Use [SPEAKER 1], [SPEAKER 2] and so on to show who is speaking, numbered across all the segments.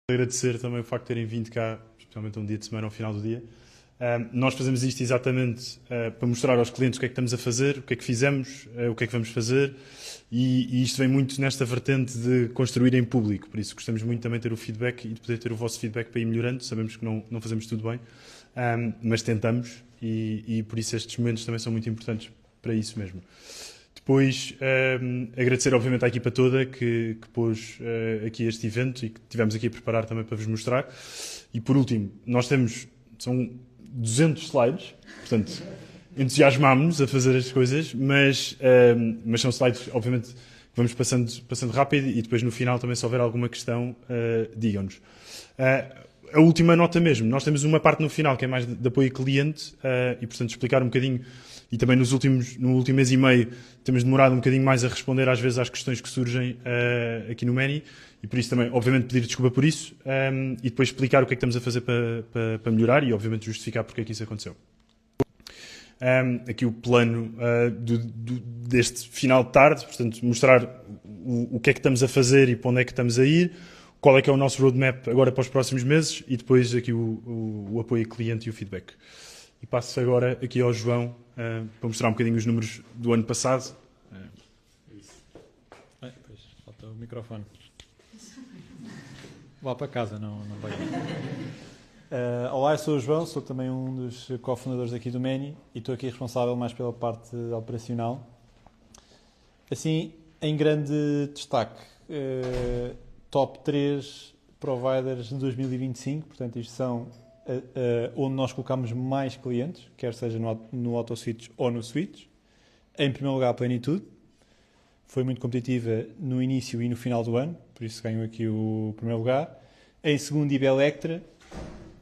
[SPEAKER 1] Agradecer também o facto de terem vindo cá, especialmente um dia de semana ao final do dia. Nós fazemos isto exatamente para mostrar aos clientes o que é que estamos a fazer, o que é que fizemos, o que é que vamos fazer, e isto vem muito nesta vertente de construir em público. Por isso gostamos muito também de ter o feedback e de poder ter o vosso feedback para ir melhorando. Sabemos que não fazemos tudo bem, mas tentamos, e por isso estes momentos também são muito importantes para isso mesmo. Depois, agradecer obviamente à equipa toda que pôs aqui este evento e que tivemos aqui a preparar também para vos mostrar. E por último, são 200 slides, portanto, entusiasmámos-nos a fazer as coisas, mas são slides, obviamente, que vamos passando rápido, e depois no final também, se houver alguma questão, digam-nos. A última nota mesmo, nós temos uma parte no final que é mais de apoio cliente, e portanto explicar um bocadinho, e também no último mês e meio temos demorado um bocadinho mais a responder às vezes às questões que surgem aqui no Many, e por isso também, obviamente, pedir desculpa por isso, e depois explicar o que é que estamos a fazer para melhorar e, obviamente, justificar porque é que isso aconteceu. Aqui o plano deste final de tarde, portanto, mostrar o que é que estamos a fazer e para onde é que estamos a ir, qual é que é o nosso roadmap agora para os próximos meses, e depois aqui o apoio ao cliente e o feedback. E passo agora aqui ao João para mostrar um bocadinho os números do ano passado.
[SPEAKER 2] Pois, falta o microfone. Vá para casa, não vai. Olá, eu sou o João, sou também um dos cofundadores aqui do Many e estou aqui responsável mais pela parte operacional. Assim, em grande destaque, top 3 providers de 2025, portanto isto são onde nós colocamos mais clientes, quer seja no AutoSwitch ou no Switch. Em primeiro lugar, a Plenitude. Foi muito competitiva no início e no final do ano, por isso ganhou aqui o primeiro lugar. Em segundo, Ibelectra.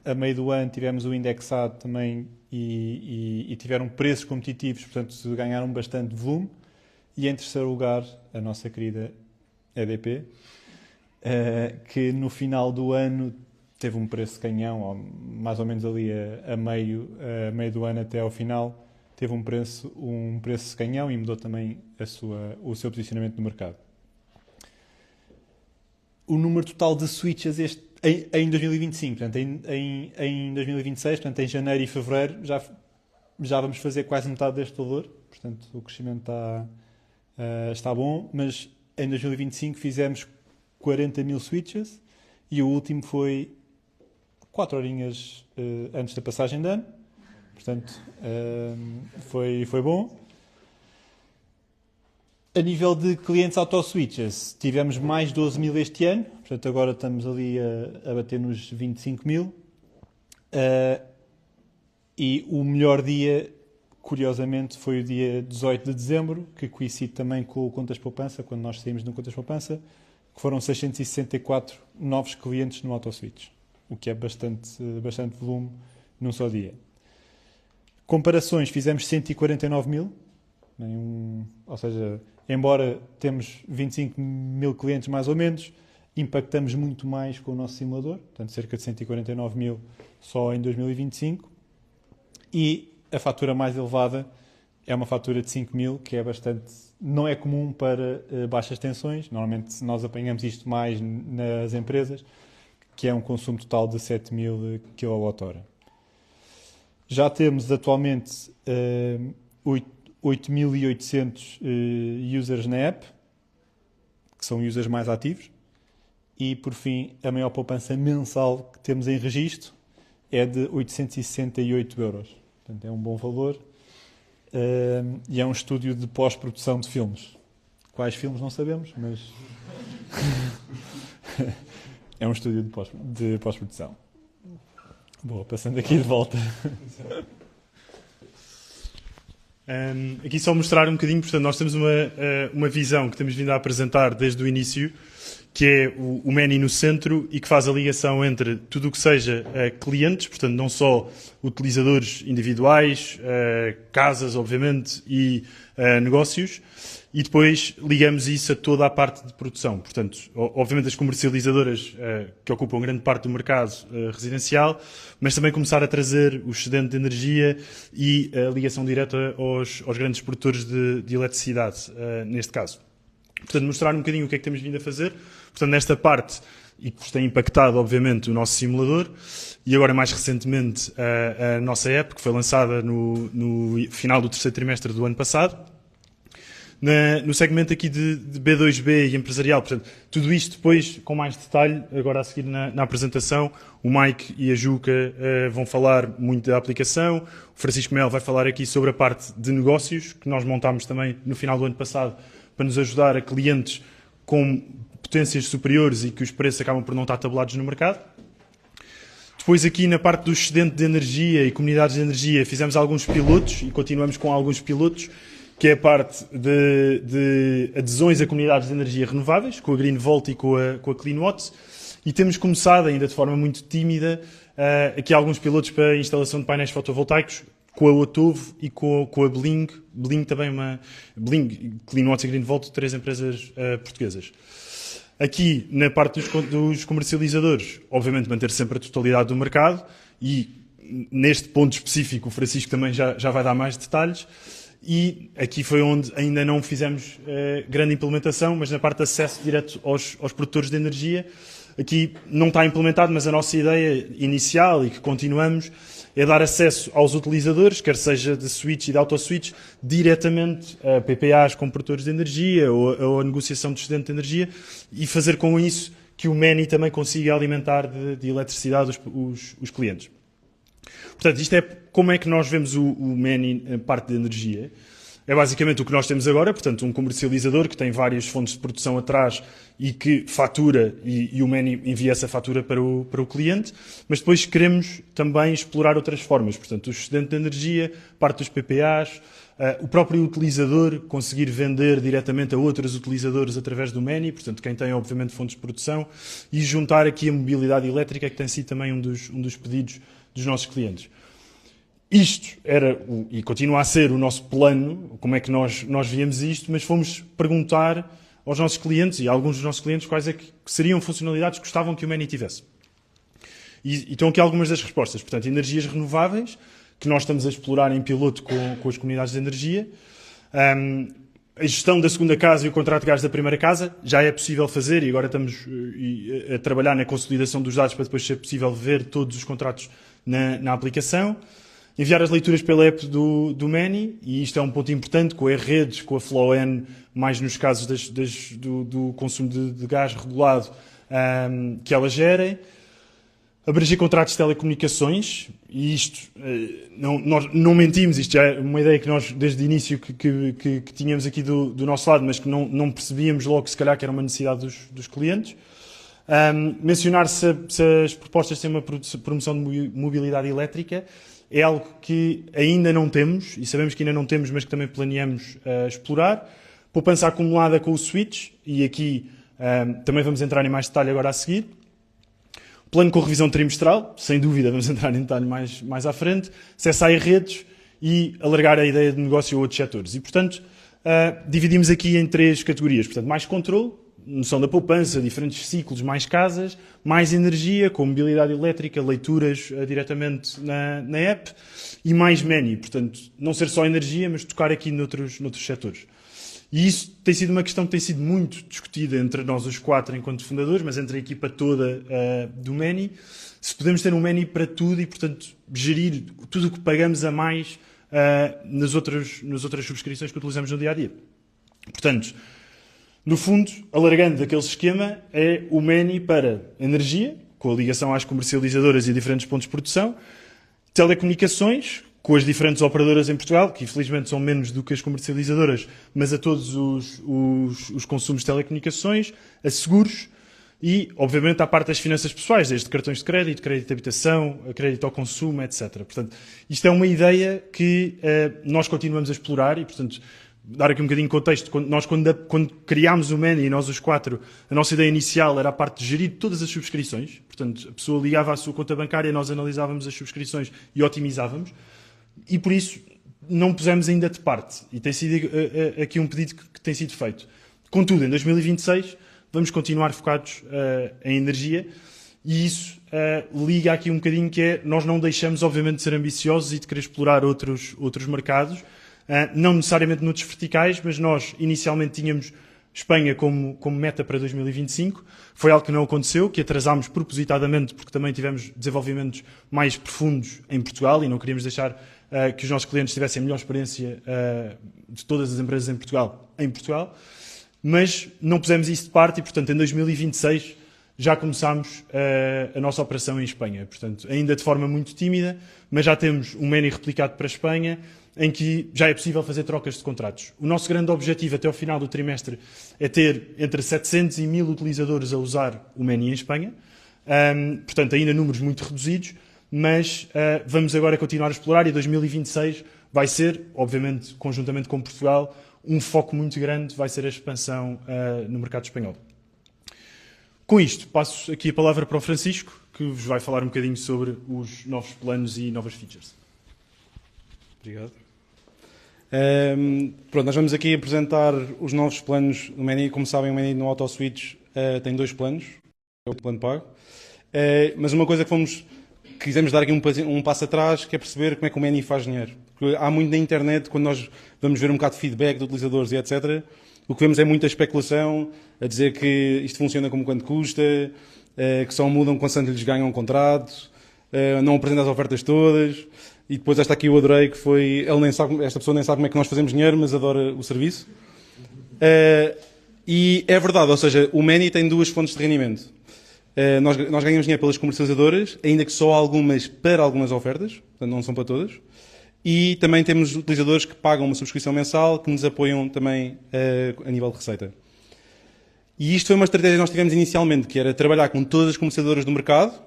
[SPEAKER 2] A meio do ano tivemos o indexado também e tiveram preços competitivos, portanto ganharam bastante volume. E em terceiro lugar, a nossa querida EDP, que no final do ano teve um preço canhão, mais ou menos ali a meio do ano até ao final, teve um preço canhão e mudou também o seu posicionamento no mercado. O número total de switches em 2025, portanto, em 2026, portanto, em janeiro e fevereiro, já vamos fazer quase metade deste valor, portanto, o crescimento está bom, mas em 2025 fizemos 40 mil switches e o último foi 4 horinhas antes da passagem de ano. Portanto, foi bom. A nível de clientes AutoSwitches, tivemos mais 12 mil este ano. Portanto, agora estamos ali a bater nos 25 mil. E o melhor dia, curiosamente, foi o dia 18 de dezembro, que coincide também com o Contas Poupança, quando nós saímos no Contas Poupança, que foram 664 novos clientes no AutoSwitch, o que é bastante volume num só dia. Comparações, fizemos 149 mil, ou seja, embora temos 25 mil clientes mais ou menos, impactamos muito mais com o nosso simulador, portanto cerca de 149 mil só em 2025, e a fatura mais elevada é uma fatura de 5 mil, que não é comum para baixas tensões, normalmente nós apanhamos isto mais nas empresas, que é um consumo total de 7 mil kWh. Já temos atualmente 8.800 users na app, que são users mais ativos, e por fim a maior poupança mensal que temos em registro é de 868 euros. Portanto, é um bom valor e é um estúdio de pós-produção de filmes. Quais filmes não sabemos, mas é um estúdio de pós-produção. Boa, passando aqui de volta.
[SPEAKER 1] Aqui só mostrar um bocadinho, portanto, nós temos uma visão que temos vindo a apresentar desde o início, que é o Many no centro e que faz a ligação entre tudo o que seja clientes, portanto, não só utilizadores individuais, casas, obviamente, e negócios, e depois ligamos isso a toda a parte de produção. Portanto, obviamente as comercializadoras que ocupam grande parte do mercado residencial, mas também começar a trazer o excedente de energia e a ligação direta aos grandes produtores de eletricidade, neste caso. Portanto, mostrar um bocadinho o que é que temos vindo a fazer. Portanto, nesta parte e que vos tem impactado, obviamente, o nosso simulador. E agora, mais recentemente, a nossa app, que foi lançada no final do terceiro trimestre do ano passado. No segmento aqui de B2B e empresarial, portanto, tudo isto depois, com mais detalhe, agora a seguir na apresentação, o Mike e a Juca vão falar muito da aplicação, o Francisco Mel vai falar aqui sobre a parte de negócios, que nós montámos também no final do ano passado, para nos ajudar a clientes com potências superiores e que os preços acabam por não estar tabulados no mercado. Depois aqui na parte do excedente de energia e comunidades de energia fizemos alguns pilotos e continuamos com alguns pilotos, que é a parte de adesões a comunidades de energia renováveis, com a Green Volt e com a CleanWatt. E temos começado, ainda de forma muito tímida, aqui alguns pilotos para a instalação de painéis fotovoltaicos, com a Otovo e com a Bling. Bling também Bling, CleanWatt e Green Volt, 3 empresas portuguesas. Aqui, na parte dos comercializadores, obviamente manter sempre a totalidade do mercado e, neste ponto específico, o Francisco também já vai dar mais detalhes. E aqui foi onde ainda não fizemos grande implementação, mas na parte de acesso direto aos produtores de energia, aqui não está implementado, mas a nossa ideia inicial e que continuamos é dar acesso aos utilizadores, quer seja de switch e de auto-switch, diretamente a PPAs com produtores de energia ou a negociação de excedente de energia e fazer com isso que o Many também consiga alimentar de eletricidade os clientes. Portanto, isto é como é que nós vemos o Many em parte de energia. É basicamente o que nós temos agora, portanto, um comercializador que tem várias fontes de produção atrás e que fatura, e o Many envia essa fatura para o cliente, mas depois queremos também explorar outras formas, portanto, o excedente de energia, parte dos PPAs, o próprio utilizador conseguir vender diretamente a outros utilizadores através do Many, portanto, quem tem, obviamente, fontes de produção, e juntar aqui a mobilidade elétrica, que tem sido também um dos pedidos dos nossos clientes. Isto era, e continua a ser, o nosso plano, como é que nós víamos isto, mas fomos perguntar aos nossos clientes, e a alguns dos nossos clientes, quais é que seriam funcionalidades que gostavam que o Many tivesse. E estão aqui algumas das respostas. Portanto, energias renováveis, que nós estamos a explorar em piloto com as comunidades de energia. A gestão da segunda casa e o contrato de gás da primeira casa já é possível fazer, e agora estamos a trabalhar na consolidação dos dados para depois ser possível ver todos os contratos na aplicação. Enviar as leituras pela app do Many, e isto é um ponto importante, com as redes, com a FlowN, mais nos casos do consumo de gás regulado, que elas gerem. Abranger contratos de telecomunicações, e isto, nós não mentimos, isto já é uma ideia que nós, desde o início, que tínhamos aqui do nosso lado, mas que não percebíamos logo, se calhar, que era uma necessidade dos clientes. Mencionar se as propostas têm uma promoção de mobilidade elétrica, é algo que ainda não temos, e sabemos que ainda não temos, mas que também planeamos explorar. Poupança acumulada com o switch, e aqui também vamos entrar em mais detalhe agora a seguir. Plano com revisão trimestral, sem dúvida vamos entrar em detalhe mais à frente. Acesso às redes e alargar a ideia de negócio a outros setores. E, portanto, dividimos aqui em 3 categorias. Portanto, mais controle, noção da poupança, diferentes ciclos, mais casas, mais energia, com mobilidade elétrica, leituras diretamente na app, e mais Many, portanto, não ser só energia, mas tocar aqui noutros setores. E isso tem sido uma questão que tem sido muito discutida entre nós os 4 enquanto fundadores, mas entre a equipa toda do Many, se podemos ter um Many para tudo e, portanto, gerir tudo o que pagamos a mais nas outras subscrições que utilizamos no dia-a-dia. Portanto, no fundo, alargando aquele esquema, é o Many para energia, com a ligação às comercializadoras e a diferentes pontos de produção, telecomunicações, com as diferentes operadoras em Portugal, que infelizmente são menos do que as comercializadoras, mas a todos os consumos de telecomunicações, a seguros e, obviamente, à parte das finanças pessoais, desde cartões de crédito de habitação, crédito ao consumo, etc. Portanto, isto é uma ideia que nós continuamos a explorar e, portanto, dar aqui um bocadinho de contexto, quando criámos o Many, e nós os 4, a nossa ideia inicial era a parte de gerir todas as subscrições, portanto, a pessoa ligava à sua conta bancária, nós analisávamos as subscrições e otimizávamos, e por isso não pusemos ainda de parte, e tem sido aqui um pedido que tem sido feito. Contudo, em 2026, vamos continuar focados em energia, e isso liga aqui um bocadinho que é, nós não deixamos, obviamente, de ser ambiciosos e de querer explorar outros mercados, não necessariamente noutros verticais, mas nós inicialmente tínhamos Espanha como meta para 2025. Foi algo que não aconteceu, que atrasámos propositadamente, porque também tivemos desenvolvimentos mais profundos em Portugal e não queríamos deixar que os nossos clientes tivessem a melhor experiência de todas as empresas em Portugal. Mas não pusemos isso de parte e, portanto, em 2026 já começámos a nossa operação em Espanha. Portanto, ainda de forma muito tímida, mas já temos um Many replicado para a Espanha, em que já é possível fazer trocas de contratos. O nosso grande objetivo até ao final do trimestre é ter entre 700 e 1000 utilizadores a usar o Many em Espanha. Portanto, ainda números muito reduzidos, mas vamos agora continuar a explorar e 2026 vai ser, obviamente, conjuntamente com Portugal, um foco muito grande, vai ser a expansão no mercado espanhol. Com isto, passo aqui a palavra para o Francisco, que vos vai falar um bocadinho sobre os novos planos e novas features.
[SPEAKER 3] Obrigado. Pronto, nós vamos aqui apresentar os novos planos do Many. Como sabem, o Many no AutoSwitch tem 2 planos, é o plano pago. Mas uma coisa que quisemos dar aqui um passo atrás, que é perceber como é que o Many faz dinheiro. Porque há muito na internet, quando nós vamos ver um bocado de feedback de utilizadores e etc., o que vemos é muita especulação, a dizer que isto funciona como quanto custa, que só mudam quando lhes ganham um contrato, não apresentam as ofertas todas. E depois esta aqui eu adorei, que foi, esta pessoa nem sabe como é que nós fazemos dinheiro, mas adora o serviço. E é verdade, ou seja, o Many tem 2 fontes de rendimento. Nós ganhamos dinheiro pelas comercializadoras, ainda que só algumas para algumas ofertas, portanto não são para todas. E também temos utilizadores que pagam uma subscrição mensal, que nos apoiam também a nível de receita. E isto foi uma estratégia que nós tivemos inicialmente, que era trabalhar com todas as comercializadoras do mercado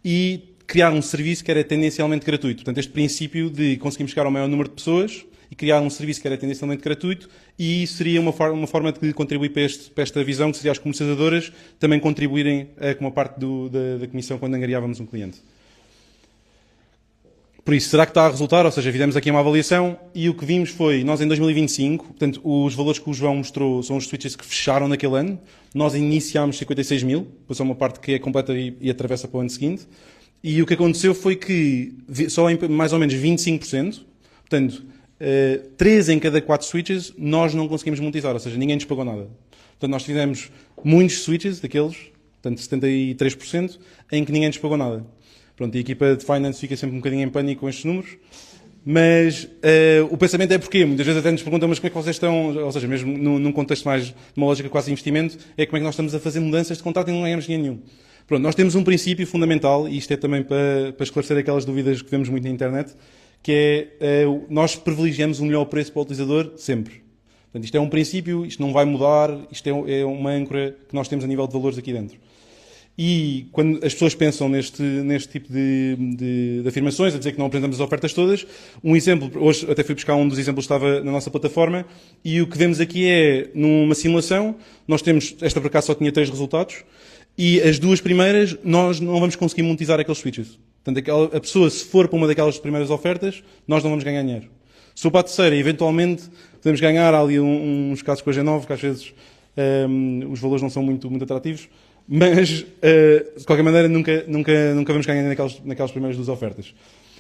[SPEAKER 3] e criar um serviço que era tendencialmente gratuito. Portanto, este princípio de conseguirmos chegar ao maior número de pessoas e criar um serviço que era tendencialmente gratuito, e seria uma forma de contribuir para esta visão, que seria as comercializadoras também contribuírem com uma parte da comissão quando angariávamos um cliente. Por isso, será que está a resultar? Ou seja, fizemos aqui uma avaliação e o que vimos foi, nós em 2025, portanto, os valores que o João mostrou são os switches que fecharam naquele ano. Nós iniciámos 56 mil, depois é uma parte que é completa e atravessa para o ano seguinte. E o que aconteceu foi que só em mais ou menos 25%, portanto, 3 em cada 4 switches, nós não conseguimos monetizar, ou seja, ninguém nos pagou nada. Portanto, nós tivemos muitos switches daqueles, portanto, 73%, em que ninguém nos pagou nada. Pronto, e a equipa de Finance fica sempre um bocadinho em pânico com estes números, mas o pensamento é porquê? Muitas vezes até nos perguntam, mas como é que vocês estão, ou seja, mesmo num contexto mais de uma lógica quase de investimento, é como é que nós estamos a fazer mudanças de contrato e não ganhamos dinheiro nenhum. Pronto, nós temos um princípio fundamental, e isto é também para esclarecer aquelas dúvidas que vemos muito na internet, que é nós privilegiamos o melhor preço para o utilizador sempre. Portanto, isto é um princípio, isto não vai mudar, isto é uma âncora que nós temos a nível de valores aqui dentro. E quando as pessoas pensam neste tipo de afirmações, a dizer que não apresentamos as ofertas todas, um exemplo, hoje até fui buscar um dos exemplos que estava na nossa plataforma, e o que vemos aqui é, numa simulação, nós temos, esta por acaso só tinha 3 resultados, e as 2 primeiras nós não vamos conseguir monetizar aqueles switches. Portanto, a pessoa, se for para uma daquelas primeiras ofertas, nós não vamos ganhar dinheiro. Se for para a terceira, eventualmente, podemos ganhar. Há ali uns casos com a G9, que às vezes os valores não são muito atrativos, mas, de qualquer maneira, nunca vamos ganhar naquelas primeiras 2 ofertas.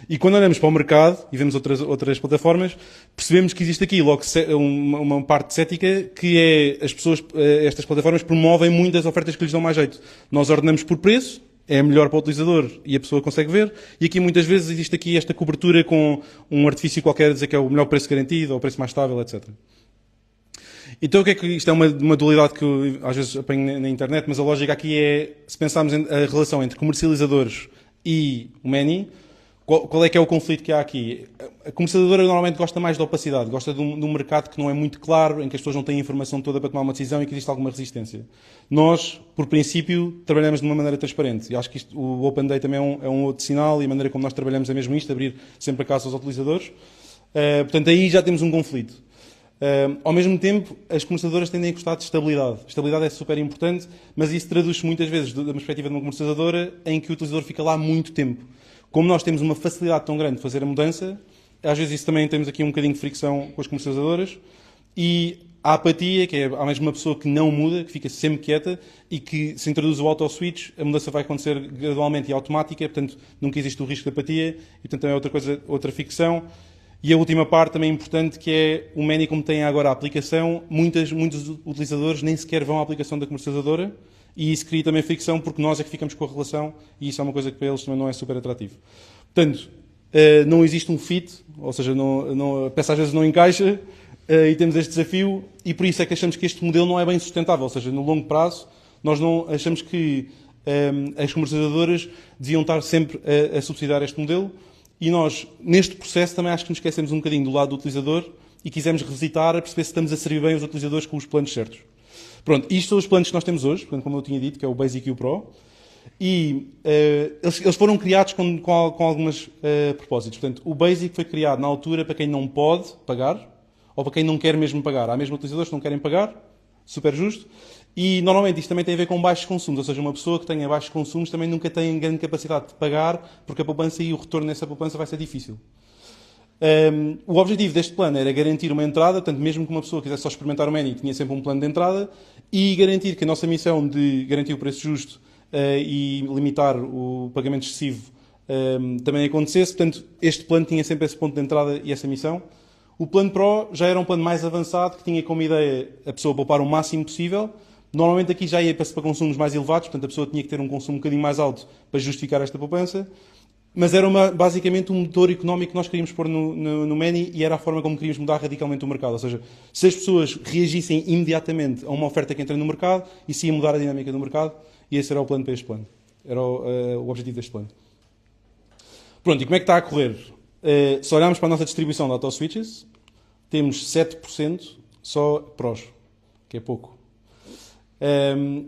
[SPEAKER 3] E quando olhamos para o mercado e vemos outras plataformas, percebemos que existe aqui logo uma parte cética, que é as pessoas, estas plataformas promovem muitas ofertas que lhes dão mais jeito. Nós ordenamos por preço, é melhor para o utilizador e a pessoa consegue ver, e aqui muitas vezes existe aqui esta cobertura com um artifício qualquer a dizer que é o melhor preço garantido ou o preço mais estável, etc. Então o que é que isto é uma dualidade que eu às vezes apanho na internet, mas a lógica aqui é, se pensarmos a relação entre comercializadores e o Many, qual é que é o conflito que há aqui? A comercializadora normalmente gosta mais da opacidade, gosta de um mercado que não é muito claro, em que as pessoas não têm a informação toda para tomar uma decisão e que existe alguma resistência. Nós, por princípio, trabalhamos de uma maneira transparente. E acho que o Open Day também é um outro sinal, e a maneira como nós trabalhamos é mesmo isto, abrir sempre a casa aos utilizadores. Portanto, aí já temos um conflito. Ao mesmo tempo, as comercializadoras tendem a gostar de estabilidade. Estabilidade é super importante, mas isso traduz-se muitas vezes da perspectiva de uma comercializadora em que o utilizador fica lá muito tempo. Como nós temos uma facilidade tão grande de fazer a mudança, às vezes isso também temos aqui um bocadinho de fricção com as comercializadoras, e a apatia, que é há mesmo uma pessoa que não muda, que fica sempre quieta, e que se introduz o auto-switch, a mudança vai acontecer gradualmente e automática, portanto nunca existe o risco de apatia, e portanto também é outra fricção. E a última parte também importante, que é o Many, como tem agora a aplicação, muitos utilizadores nem sequer vão à aplicação da comercializadora, e isso cria também fricção, porque nós é que ficamos com a relação, e isso é uma coisa que para eles também não é super atrativo. Portanto, não existe um fit, ou seja, a peça às vezes não encaixa, e temos este desafio, e por isso é que achamos que este modelo não é bem sustentável, ou seja, no longo prazo, nós não achamos que as comercializadoras deviam estar sempre a subsidiar este modelo, e nós, neste processo, também acho que nos esquecemos um bocadinho do lado do utilizador e quisemos revisitar a perceber se estamos a servir bem os utilizadores com os planos certos. Pronto, isto são os planos que nós temos hoje, portanto, como eu tinha dito, que é o Basic e o Pro, e eles foram criados com alguns propósitos. Portanto, o Basic foi criado na altura para quem não pode pagar, ou para quem não quer mesmo pagar. Há mesmo utilizadores que não querem pagar, super justo. E normalmente isto também tem a ver com baixos consumos, ou seja, uma pessoa que tenha baixos consumos também nunca tem grande capacidade de pagar, porque a poupança e o retorno nessa poupança vai ser difícil. O objetivo deste plano era garantir uma entrada, portanto, mesmo que uma pessoa quisesse só experimentar o Many, tinha sempre um plano de entrada, e garantir que a nossa missão de garantir o preço justo e limitar o pagamento excessivo também acontecesse. Portanto, este plano tinha sempre esse ponto de entrada e essa missão. O plano Pro já era um plano mais avançado, que tinha como ideia a pessoa poupar o máximo possível. Normalmente aqui já ia para consumos mais elevados, portanto a pessoa tinha que ter um consumo um bocadinho mais alto para justificar esta poupança. Mas era basicamente um motor económico que nós queríamos pôr no Many, e era a forma como queríamos mudar radicalmente o mercado. Ou seja, se as pessoas reagissem imediatamente a uma oferta que entra no mercado, isso ia mudar a dinâmica do mercado, e esse era o plano para este plano. Era o objetivo deste plano. Pronto, e como é que está a correr? Se olharmos para a nossa distribuição de auto-switches, temos 7% só Pros, que é pouco.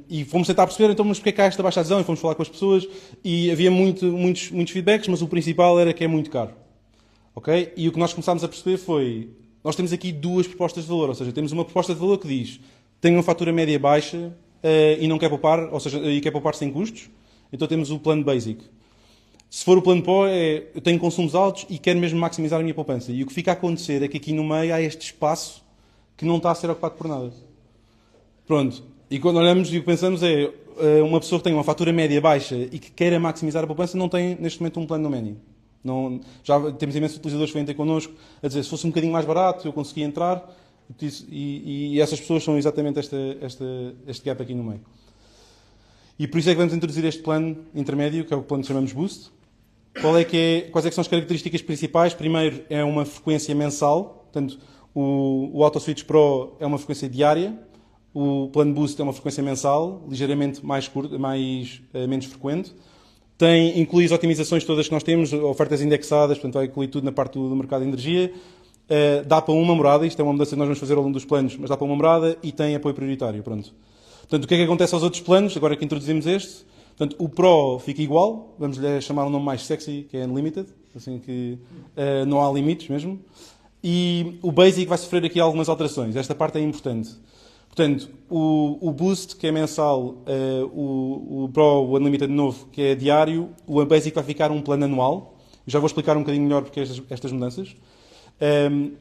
[SPEAKER 3] E fomos tentar perceber, então, mas porque é que há esta baixa adesão? E fomos falar com as pessoas, e havia muitos feedbacks, mas o principal era que é muito caro. Okay? E o que nós começámos a perceber foi, nós temos aqui duas propostas de valor, ou seja, temos uma proposta de valor que diz, tenho uma fatura média baixa e não quer poupar, ou seja, e quer poupar sem custos, então temos o plano Basic. Se for o plano Pro, eu tenho consumos altos e quero mesmo maximizar a minha poupança. E o que fica a acontecer é que aqui no meio há este espaço que não está a ser ocupado por nada. Pronto. E quando olhamos e o que pensamos uma pessoa que tem uma fatura média baixa e que queira maximizar a poupança não tem neste momento um plano no Many. Não, já temos imensos utilizadores que vêm ter connosco a dizer, se fosse um bocadinho mais barato eu conseguia entrar, e essas pessoas são exatamente este gap aqui no meio. E por isso é que vamos introduzir este plano intermédio, que é o plano que chamamos Boost. Quais é que são as características principais? Primeiro, é uma frequência mensal, portanto, o AutoSwitch Pro é uma frequência diária, o plano Boost é uma frequência mensal, ligeiramente mais curta, menos frequente. Inclui as otimizações todas que nós temos, ofertas indexadas, portanto vai incluir tudo na parte do mercado de energia. Dá para uma morada, isto é uma mudança que nós vamos fazer ao longo dos planos, mas dá para uma morada, e tem apoio prioritário. Pronto. Portanto, o que é que acontece aos outros planos, agora que introduzimos este? Portanto, o Pro fica igual, vamos-lhe chamar um nome mais sexy, que é Unlimited, assim que não há limites mesmo. E o Basic vai sofrer aqui algumas alterações, esta parte é importante. Portanto, o Boost, que é mensal, o Pro, o Unlimited novo, que é diário, o Basic vai ficar um plano anual. Já vou explicar um bocadinho melhor porque estas mudanças.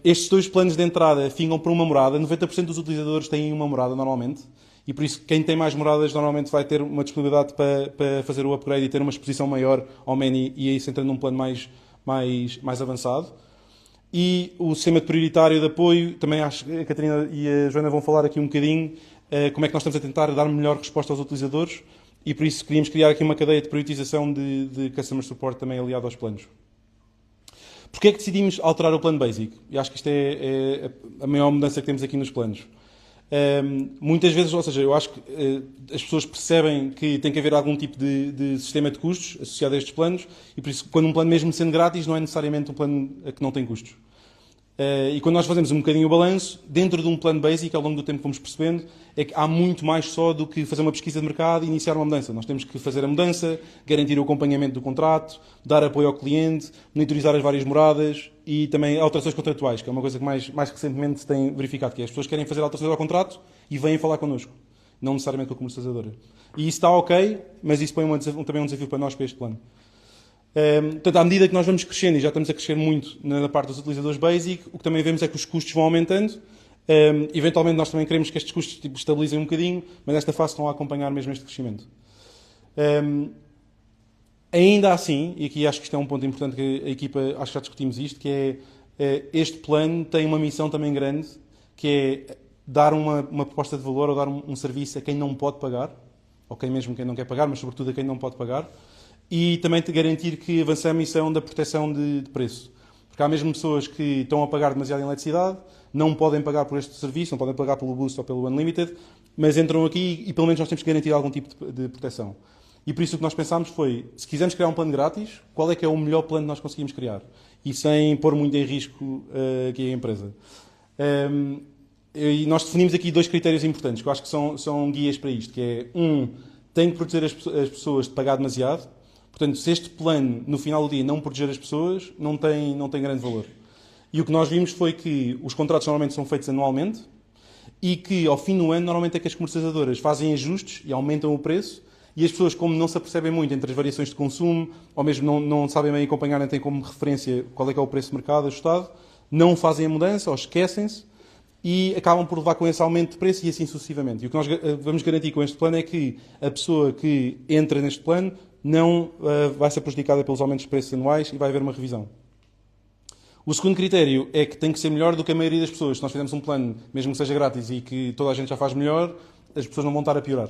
[SPEAKER 3] Estes dois planos de entrada ficam para uma morada. 90% dos utilizadores têm uma morada normalmente. E por isso, quem tem mais moradas normalmente vai ter uma disponibilidade para fazer o upgrade e ter uma exposição maior ao Many, e aí se entra num plano mais avançado. E o sistema prioritário de apoio, também acho que a Catarina e a Joana vão falar aqui um bocadinho como é que nós estamos a tentar dar melhor resposta aos utilizadores, e por isso queríamos criar aqui uma cadeia de priorização de Customer Support também aliado aos planos. Porquê é que decidimos alterar o plano Basic? E acho que isto é a maior mudança que temos aqui nos planos. Muitas vezes, ou seja, eu acho que as pessoas percebem que tem que haver algum tipo de sistema de custos associado a estes planos, e por isso, quando um plano mesmo sendo grátis, não é necessariamente um plano que não tem custos. E quando nós fazemos um bocadinho o balanço, dentro de um plano Basic, ao longo do tempo que fomos percebendo, é que há muito mais só do que fazer uma pesquisa de mercado e iniciar uma mudança. Nós temos que fazer a mudança, garantir o acompanhamento do contrato, dar apoio ao cliente, monitorizar as várias moradas e também alterações contratuais, que é uma coisa que mais recentemente se tem verificado, que é as pessoas querem fazer alterações ao contrato e vêm falar connosco, não necessariamente com a comercializadora. E isso está ok, mas isso põe também um desafio para nós, para este plano. Portanto, à medida que nós vamos crescendo, e já estamos a crescer muito na parte dos utilizadores Basic, o que também vemos é que os custos vão aumentando. Eventualmente nós também queremos que estes custos estabilizem um bocadinho, mas nesta fase estão a acompanhar mesmo este crescimento. Ainda assim, e aqui acho que isto é um ponto importante que a equipa, acho que já discutimos isto, que é este plano tem uma missão também grande, que é dar uma proposta de valor ou dar um serviço a quem não pode pagar, ou mesmo quem não quer pagar, mas sobretudo a quem não pode pagar, e também te garantir que avança a missão da proteção de preço. Porque há mesmo pessoas que estão a pagar demasiado em eletricidade, não podem pagar por este serviço, não podem pagar pelo Boost ou pelo Unlimited, mas entram aqui e pelo menos nós temos que garantir algum tipo de proteção. E por isso o que nós pensámos foi, se quisermos criar um plano grátis, qual é que é o melhor plano que nós conseguimos criar? E sem pôr muito em risco aqui a empresa. E nós definimos aqui 2 critérios importantes, que eu acho que são guias para isto, que é, tem que proteger as pessoas de pagar demasiado. Portanto, se este plano, no final do dia, não proteger as pessoas, não tem grande valor. E o que nós vimos foi que os contratos normalmente são feitos anualmente e que, ao fim do ano, normalmente é que as comercializadoras fazem ajustes e aumentam o preço e as pessoas, como não se apercebem muito entre as variações de consumo, ou mesmo não sabem bem acompanhar, nem têm como referência qual é que é o preço de mercado ajustado, não fazem a mudança ou esquecem-se e acabam por levar com esse aumento de preço e assim sucessivamente. E o que nós vamos garantir com este plano é que a pessoa que entra neste plano não vai ser prejudicada pelos aumentos de preços anuais e vai haver uma revisão. O segundo critério é que tem que ser melhor do que a maioria das pessoas. Se nós fizermos um plano, mesmo que seja grátis e que toda a gente já faz melhor, as pessoas não vão estar a piorar.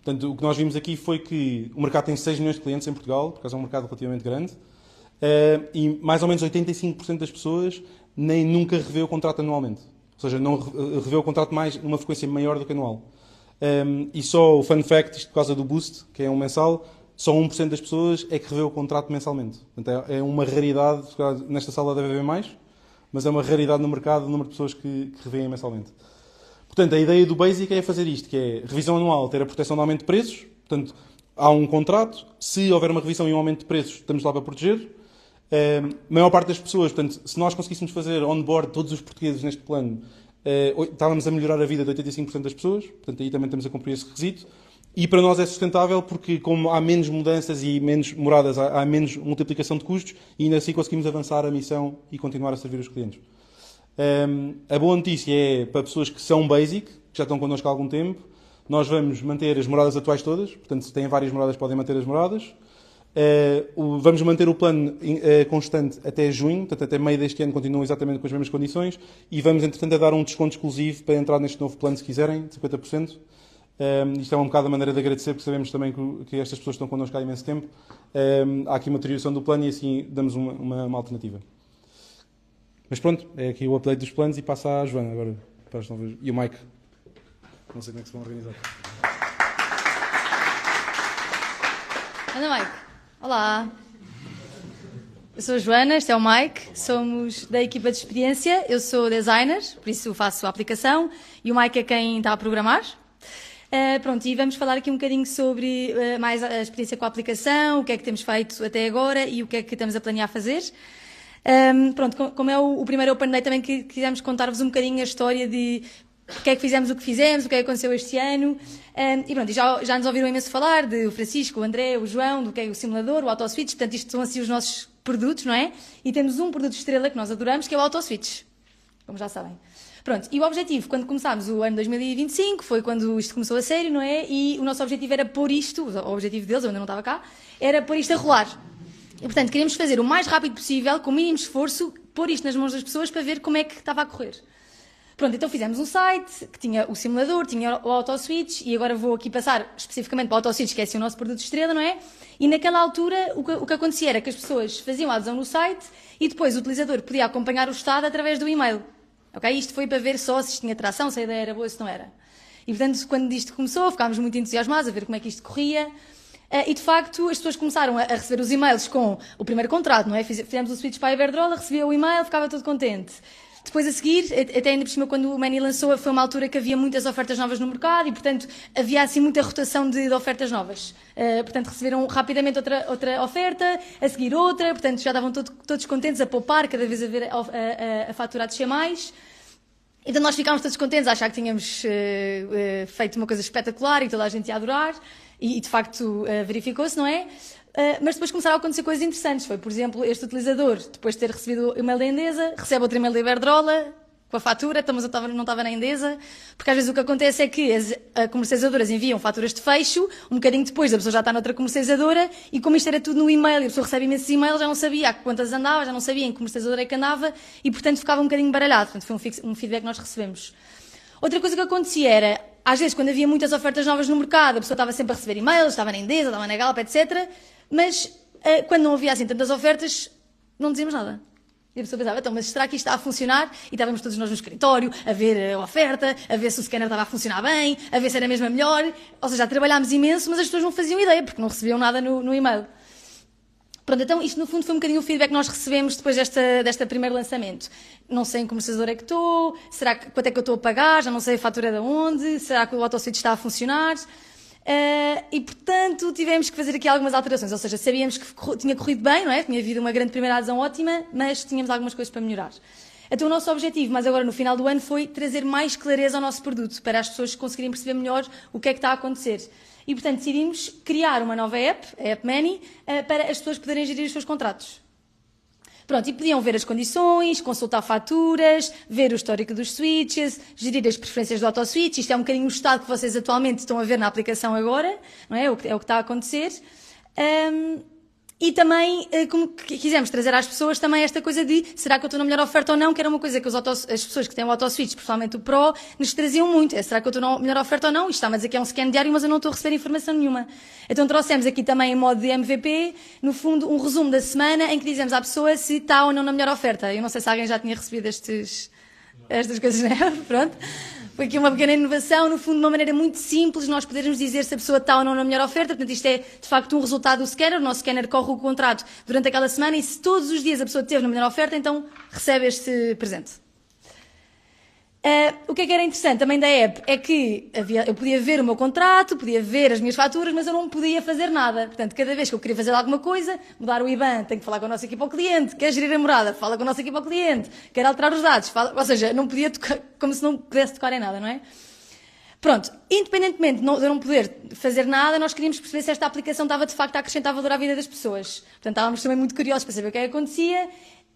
[SPEAKER 3] Portanto, o que nós vimos aqui foi que o mercado tem 6 milhões de clientes em Portugal, por causa é um mercado relativamente grande, e mais ou menos 85% das pessoas nem nunca revê o contrato anualmente. Ou seja, não revê o contrato mais numa frequência maior do que anual. E só o fun fact, isto por causa do Boost, que é um mensal, só 1% das pessoas é que revê o contrato mensalmente. Portanto, é uma raridade, nesta sala deve haver mais, mas é uma raridade no mercado o número de pessoas que revêem mensalmente. Portanto, a ideia do Basic é fazer isto, que é revisão anual, ter a proteção de aumento de preços. Portanto, há um contrato, se houver uma revisão e um aumento de preços, estamos lá para proteger. A maior parte das pessoas, portanto, se nós conseguíssemos fazer on-board todos os portugueses neste plano, estávamos a melhorar a vida de 85% das pessoas, portanto, aí também estamos a cumprir esse requisito. E para nós é sustentável porque, como há menos mudanças e menos moradas, há menos multiplicação de custos e ainda assim conseguimos avançar a missão e continuar a servir os clientes. A boa notícia é para pessoas que são basic, que já estão connosco há algum tempo, nós vamos manter as moradas atuais todas, portanto, se têm várias moradas, podem manter as moradas. Vamos manter o plano constante até junho, portanto, até meio deste ano continuam exatamente com as mesmas condições e vamos, entretanto, a dar um desconto exclusivo para entrar neste novo plano, se quiserem, de 50%. Isto é um bocado a maneira de agradecer, porque sabemos também que estas pessoas estão connosco há imenso tempo. Há aqui uma deterioração do plano e assim damos uma alternativa. Mas pronto, é aqui o update dos planos e passa à Joana agora para as novas. E o Mike. Não sei como é que se vão organizar.
[SPEAKER 4] Anda, Mike. Olá. Eu sou a Joana, este é o Mike, somos da equipa de experiência, eu sou designer, por isso faço a aplicação, e o Mike é quem está a programar. Pronto, e vamos falar aqui um bocadinho sobre mais a experiência com a aplicação, o que é que temos feito até agora e o que é que estamos a planear fazer. Pronto, como é o primeiro Open Day, também quisemos contar-vos um bocadinho a história de o que é que fizemos, o que fizemos, o que é que aconteceu este ano. E pronto, já nos ouviram imenso falar de o Francisco, o André, o João, do que é o simulador, o AutoSwitch, portanto isto são assim os nossos produtos, não é? E temos um produto estrela que nós adoramos, que é o AutoSwitch, como já sabem. Pronto, e o objetivo, quando começámos o ano 2025, foi quando isto começou a sério, não é? E o nosso objetivo era pôr isto, o objetivo deles, eu ainda não estava cá, era pôr isto a rolar. E, portanto, queríamos fazer o mais rápido possível, com o mínimo esforço, pôr isto nas mãos das pessoas para ver como é que estava a correr. Pronto, então fizemos um site que tinha o simulador, tinha o AutoSwitch, e agora vou aqui passar especificamente para o AutoSwitch, que é assim o nosso produto estrela, não é? E naquela altura o que acontecia era que as pessoas faziam a adesão no site e depois o utilizador podia acompanhar o estado através do e-mail. Okay? Isto foi para ver só se isto tinha tração, se a ideia era boa, se não era. E, portanto, quando isto começou, ficámos muito entusiasmados a ver como é que isto corria. E, de facto, as pessoas começaram a receber os e-mails com o primeiro contrato, não é? Fizemos o switch para a Iberdrola, recebia o e-mail, ficava todo contente. Depois, a seguir, até ainda por cima, quando o Manny lançou, foi uma altura que havia muitas ofertas novas no mercado e, portanto, havia assim muita rotação de ofertas novas. Portanto, receberam rapidamente outra oferta, a seguir outra, portanto, já estavam todos contentes a poupar, cada vez a ver a fatura a descer mais. Então, nós ficámos todos contentes a achar que tínhamos feito uma coisa espetacular e toda a gente ia adorar. E de facto, verificou-se, não é? Mas depois começaram a acontecer coisas interessantes. Foi, por exemplo, este utilizador, depois de ter recebido o e-mail da Endesa, recebe outro e-mail da Iberdrola com a fatura, então, mas eu não estava na Endesa, porque às vezes o que acontece é que as comercializadoras enviam faturas de fecho, um bocadinho depois a pessoa já está noutra comercializadora, e como isto era tudo no e-mail, e a pessoa recebe imensos e-mails, já não sabia a quantas andava, já não sabia em que comercializadora é que andava, e portanto ficava um bocadinho baralhado. Portanto, foi um feedback que nós recebemos. Outra coisa que acontecia era, às vezes, quando havia muitas ofertas novas no mercado, a pessoa estava sempre a receber e-mails, estava na Endesa, estava na Galp, etc., mas quando não havia assim tantas ofertas, não dizíamos nada. E a pessoa pensava, então, mas será que isto está a funcionar? E estávamos todos nós no escritório, a ver a oferta, a ver se o scanner estava a funcionar bem, a ver se era mesmo a melhor. Ou seja, já trabalhámos imenso, mas as pessoas não faziam ideia, porque não recebiam nada no e-mail. Pronto, então isto no fundo foi um bocadinho o feedback que nós recebemos depois deste primeiro lançamento. Não sei em que comercializador é que estou, quanto é que eu estou a pagar, já não sei a fatura de onde, será que o AutoSwitch está a funcionar? E, portanto, tivemos que fazer aqui algumas alterações. Ou seja, sabíamos que tinha corrido bem, não é? Tinha havido uma grande primeira adesão ótima, mas tínhamos algumas coisas para melhorar. Então, o nosso objetivo, mas agora no final do ano, foi trazer mais clareza ao nosso produto, para as pessoas conseguirem perceber melhor o que é que está a acontecer. E, portanto, decidimos criar uma nova app, a App Many, para as pessoas poderem gerir os seus contratos. Pronto, e podiam ver as condições, consultar faturas, ver o histórico dos switches, gerir as preferências do AutoSwitch. Isto é um bocadinho o estado que vocês atualmente estão a ver na aplicação agora, não é? É o que está a acontecer. E também, como quisemos trazer às pessoas também esta coisa de será que eu estou na melhor oferta ou não, que era uma coisa que as pessoas que têm o AutoSwitch, principalmente o Pro, nos traziam muito. Será que eu estou na melhor oferta ou não? Isto está-me a dizer que é um scan diário, mas eu não estou a receber informação nenhuma. Então trouxemos aqui também em modo de MVP, no fundo, um resumo da semana em que dizemos à pessoa se está ou não na melhor oferta. Eu não sei se alguém já tinha recebido estas coisas, não é? Pronto. Foi aqui uma pequena inovação, no fundo, de uma maneira muito simples, nós podermos dizer se a pessoa está ou não na melhor oferta. Portanto, isto é, de facto, um resultado do scanner. O nosso scanner corre o contrato durante aquela semana e se todos os dias a pessoa esteve na melhor oferta, então recebe este presente. O que é que era interessante também da app é que eu podia ver o meu contrato, podia ver as minhas faturas, mas eu não podia fazer nada. Portanto, cada vez que eu queria fazer alguma coisa, mudar o IBAN, tenho que falar com a nossa equipa ao cliente, quer gerir a morada, fala com a nossa equipa ao cliente, quer alterar os dados, ou seja, não podia tocar, como se não pudesse tocar em nada, não é? Pronto, independentemente de eu não poder fazer nada, nós queríamos perceber se esta aplicação estava de facto a acrescentar valor à vida das pessoas. Portanto, estávamos também muito curiosos para saber o que é que acontecia.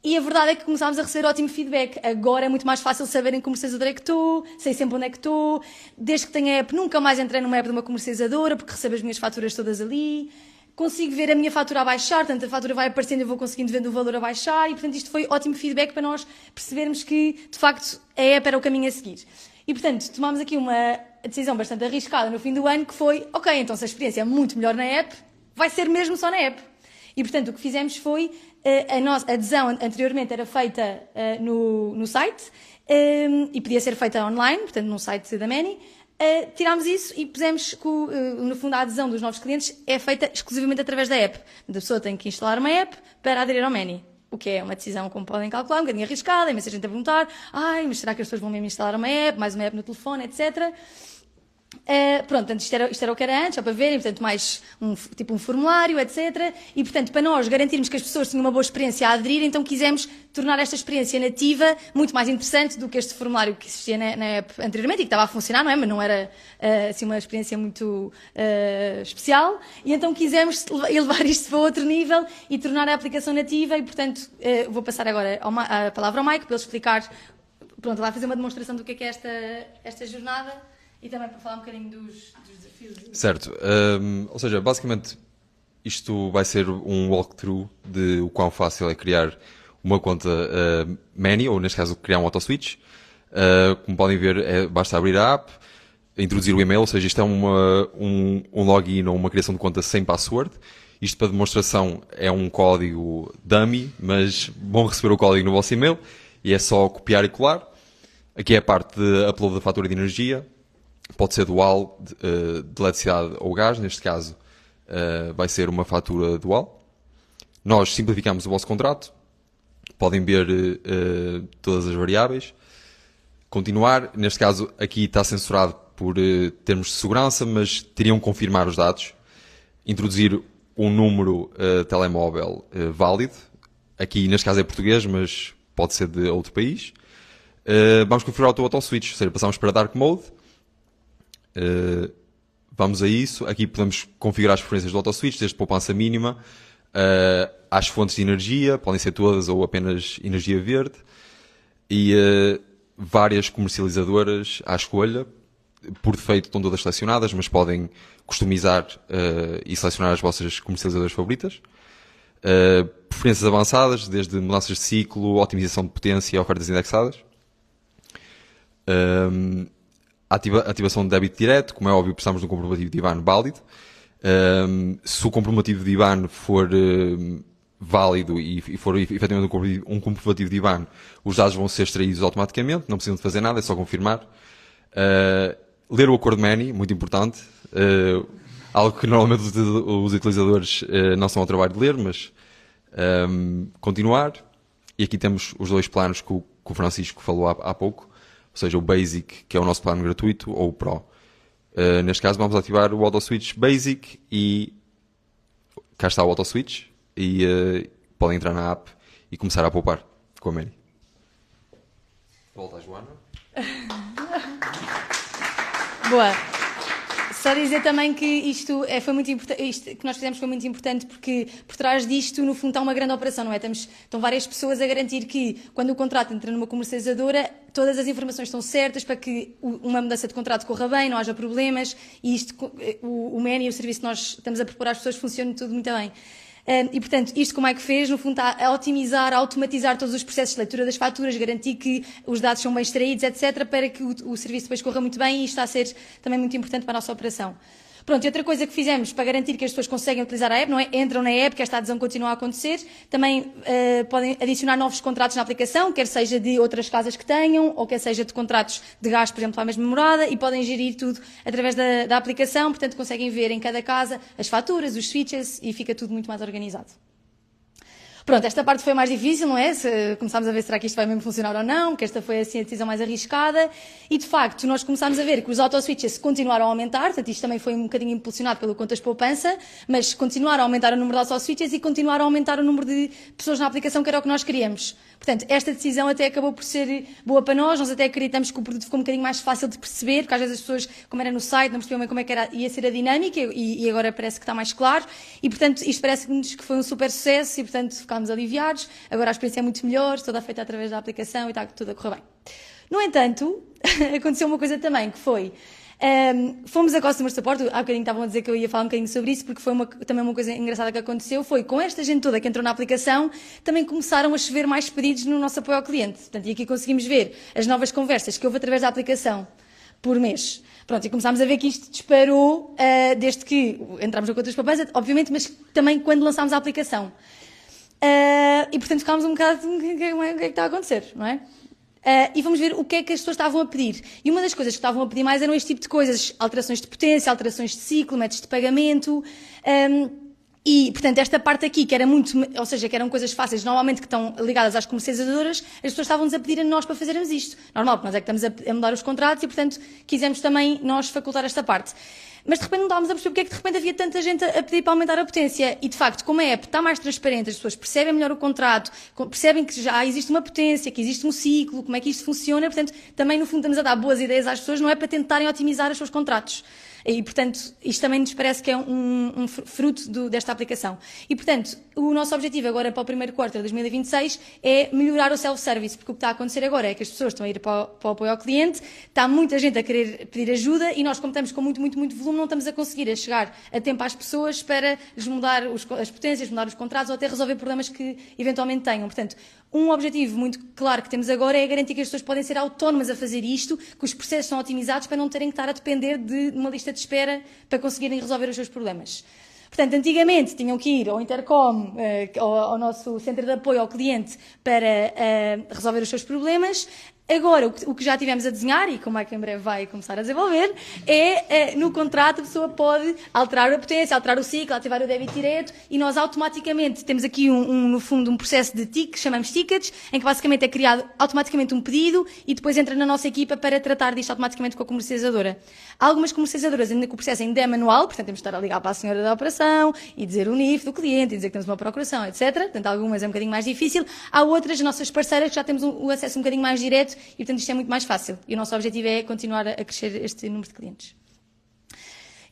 [SPEAKER 4] E a verdade é que começámos a receber ótimo feedback. Agora é muito mais fácil saber em que comercializador é que estou, sei sempre onde é que estou. Desde que tenho a app, nunca mais entrei numa app de uma comercializadora, porque recebo as minhas faturas todas ali. Consigo ver a minha fatura a baixar, portanto a fatura vai aparecendo e eu vou conseguindo ver o valor a baixar. E, portanto, isto foi ótimo feedback para nós percebermos que, de facto, a app era o caminho a seguir. E, portanto, tomámos aqui uma decisão bastante arriscada no fim do ano, que foi, ok, então se a experiência é muito melhor na app, vai ser mesmo só na app. E, portanto, o que fizemos foi, a nossa adesão anteriormente era feita no site e podia ser feita online, portanto, no site da Many. Tirámos isso e pusemos que, no fundo, a adesão dos novos clientes é feita exclusivamente através da app. A pessoa tem que instalar uma app para aderir ao Many. O que é uma decisão, como podem calcular, um bocadinho arriscada, imensa gente a perguntar, mas será que as pessoas vão mesmo instalar uma app, mais uma app no telefone, etc. Pronto, portanto, isto era o que era antes, só para verem, portanto, mais um formulário, etc. E, portanto, para nós garantirmos que as pessoas tinham uma boa experiência a aderir, então quisemos tornar esta experiência nativa muito mais interessante do que este formulário que existia na app anteriormente e que estava a funcionar, não é? Mas não era assim uma experiência muito especial. E então quisemos elevar isto para outro nível e tornar a aplicação nativa e, portanto, vou passar agora a palavra ao Mike para ele explicar, pronto, ele vai fazer uma demonstração do que é esta jornada. E também para falar um bocadinho dos desafios.
[SPEAKER 5] Certo. Ou seja, basicamente isto vai ser um walkthrough de o quão fácil é criar uma conta Many, ou neste caso criar um AutoSwitch. Como podem ver, basta abrir a app, introduzir o e-mail, ou seja, isto é um login ou uma criação de conta sem password. Isto para demonstração é um código dummy, mas vão receber o código no vosso e-mail e é só copiar e colar. Aqui é a parte de upload da fatura de energia. Pode ser dual, de eletricidade ou gás, neste caso vai ser uma fatura dual. Nós simplificamos o vosso contrato, podem ver todas as variáveis. Continuar, neste caso aqui está censurado por termos de segurança, mas teriam que confirmar os dados. Introduzir um número telemóvel válido, aqui neste caso é português, mas pode ser de outro país. Vamos configurar o AutoSwitch, ou seja, passamos para Dark Mode. Vamos a isso. Aqui podemos configurar as preferências do AutoSwitch, desde poupança mínima às fontes de energia, podem ser todas ou apenas energia verde. E várias comercializadoras à escolha. Por defeito estão todas selecionadas, mas podem customizar e selecionar as vossas comercializadoras favoritas. Preferências avançadas, desde mudanças de ciclo, otimização de potência e ofertas indexadas. Ativação de débito direto, como é óbvio, precisamos de um comprovativo de IBAN válido. Se o comprovativo de IBAN for válido e for efetivamente um comprovativo de IBAN, os dados vão ser extraídos automaticamente, não precisam de fazer nada, é só confirmar. Ler o acordo MANI, muito importante, algo que normalmente os utilizadores não são ao trabalho de ler, mas continuar. E aqui temos os dois planos que o Francisco falou há pouco, ou seja, o Basic, que é o nosso plano gratuito, ou o Pro. Neste caso vamos ativar o AutoSwitch Basic e cá está o AutoSwitch e podem entrar na app e começar a poupar com a Many. Volta a Joana.
[SPEAKER 4] Boa. Só dizer também que isto foi muito importante, isto que nós fizemos foi muito importante porque por trás disto, no fundo, está uma grande operação, não é? Estão várias pessoas a garantir que, quando o contrato entra numa comercializadora, todas as informações estão certas para que uma mudança de contrato corra bem, não haja problemas e o Many e o serviço que nós estamos a propor às pessoas funcione tudo muito bem. E, portanto, isto que o Mike fez, no fundo, está a otimizar, a automatizar todos os processos de leitura das faturas, garantir que os dados são bem extraídos, etc., para que o serviço depois corra muito bem e isto está a ser também muito importante para a nossa operação. Pronto, e outra coisa que fizemos para garantir que as pessoas conseguem utilizar a app, não é? Entram na app, que esta adesão continua a acontecer, também podem adicionar novos contratos na aplicação, quer seja de outras casas que tenham, ou quer seja de contratos de gás, por exemplo, à mesma morada, e podem gerir tudo através da aplicação, portanto conseguem ver em cada casa as faturas, os switches, e fica tudo muito mais organizado. Pronto, esta parte foi mais difícil, não é? Começámos a ver será que isto vai mesmo funcionar ou não, que esta foi assim a decisão mais arriscada e de facto nós começámos a ver que os auto-switches continuaram a aumentar, portanto isto também foi um bocadinho impulsionado pelo Contas Poupança, mas continuaram a aumentar o número de auto-switches e continuaram a aumentar o número de pessoas na aplicação, que era o que nós queríamos. Portanto, esta decisão até acabou por ser boa para nós até acreditamos que o produto ficou um bocadinho mais fácil de perceber, porque às vezes as pessoas, como era no site, não percebiam bem como é que ia ser a dinâmica e agora parece que está mais claro e, portanto, isto parece-nos que foi um super sucesso e, portanto, ficámos aliviados. Agora a experiência é muito melhor, toda feita através da aplicação e está tudo a correr bem. No entanto, aconteceu uma coisa também, que foi... fomos a Customer Support, há bocadinho estavam a dizer que eu ia falar um bocadinho sobre isso, porque foi também uma coisa engraçada que aconteceu, foi com esta gente toda que entrou na aplicação, também começaram a chover mais pedidos no nosso apoio ao cliente. Portanto, e aqui conseguimos ver as novas conversas que houve através da aplicação por mês. Pronto, e começámos a ver que isto disparou desde que entramos no Contas Poupança, obviamente, mas também quando lançámos a aplicação. E portanto ficámos um bocado, o que é que está a acontecer, não é? E vamos ver o que é que as pessoas estavam a pedir. E uma das coisas que estavam a pedir mais eram este tipo de coisas, alterações de potência, alterações de ciclo, métodos de pagamento, e, portanto, esta parte aqui, que era muito, ou seja, que eram coisas fáceis, normalmente que estão ligadas às comercializadoras, as pessoas estavam-nos a pedir a nós para fazermos isto. Normal, porque nós é que estamos a mudar os contratos e, portanto, quisemos também nós facultar esta parte. Mas de repente não estávamos a perceber porque é que de repente havia tanta gente a pedir para aumentar a potência. E de facto, como a app está mais transparente, as pessoas percebem melhor o contrato, percebem que já existe uma potência, que existe um ciclo, como é que isto funciona, portanto, também no fundo estamos a dar boas ideias às pessoas, não é para tentarem otimizar os seus contratos. E, portanto, isto também nos parece que é um fruto desta aplicação. E, portanto, o nosso objetivo agora para o primeiro quarto de 2026 é melhorar o self-service, porque o que está a acontecer agora é que as pessoas estão a ir para o apoio ao cliente, está muita gente a querer pedir ajuda e nós, como estamos com muito volume, não estamos a conseguir chegar a tempo às pessoas para lhes mudar as potências, mudar os contratos ou até resolver problemas que eventualmente tenham. Portanto, um objetivo muito claro que temos agora é garantir que as pessoas podem ser autónomas a fazer isto, que os processos são otimizados para não terem que estar a depender de uma lista de espera para conseguirem resolver os seus problemas. Portanto, antigamente tinham que ir ao Intercom, ao nosso centro de apoio ao cliente para resolver os seus problemas. Agora, o que já tivemos a desenhar, e como é que em breve vai começar a desenvolver, no contrato a pessoa pode alterar a potência, alterar o ciclo, ativar o débito direto, e nós automaticamente temos aqui, no fundo, um processo de que chamamos tickets, em que basicamente é criado automaticamente um pedido e depois entra na nossa equipa para tratar disto automaticamente com a comercializadora. Há algumas comercializadoras ainda que o processo ainda é manual, portanto temos de estar a ligar para a senhora da operação e dizer o NIF do cliente, e dizer que temos uma procuração, etc. Portanto, algumas é um bocadinho mais difícil. Há outras, nossas parceiras, que já temos o acesso um bocadinho mais direto e, portanto, isto é muito mais fácil. E o nosso objetivo é continuar a crescer este número de clientes.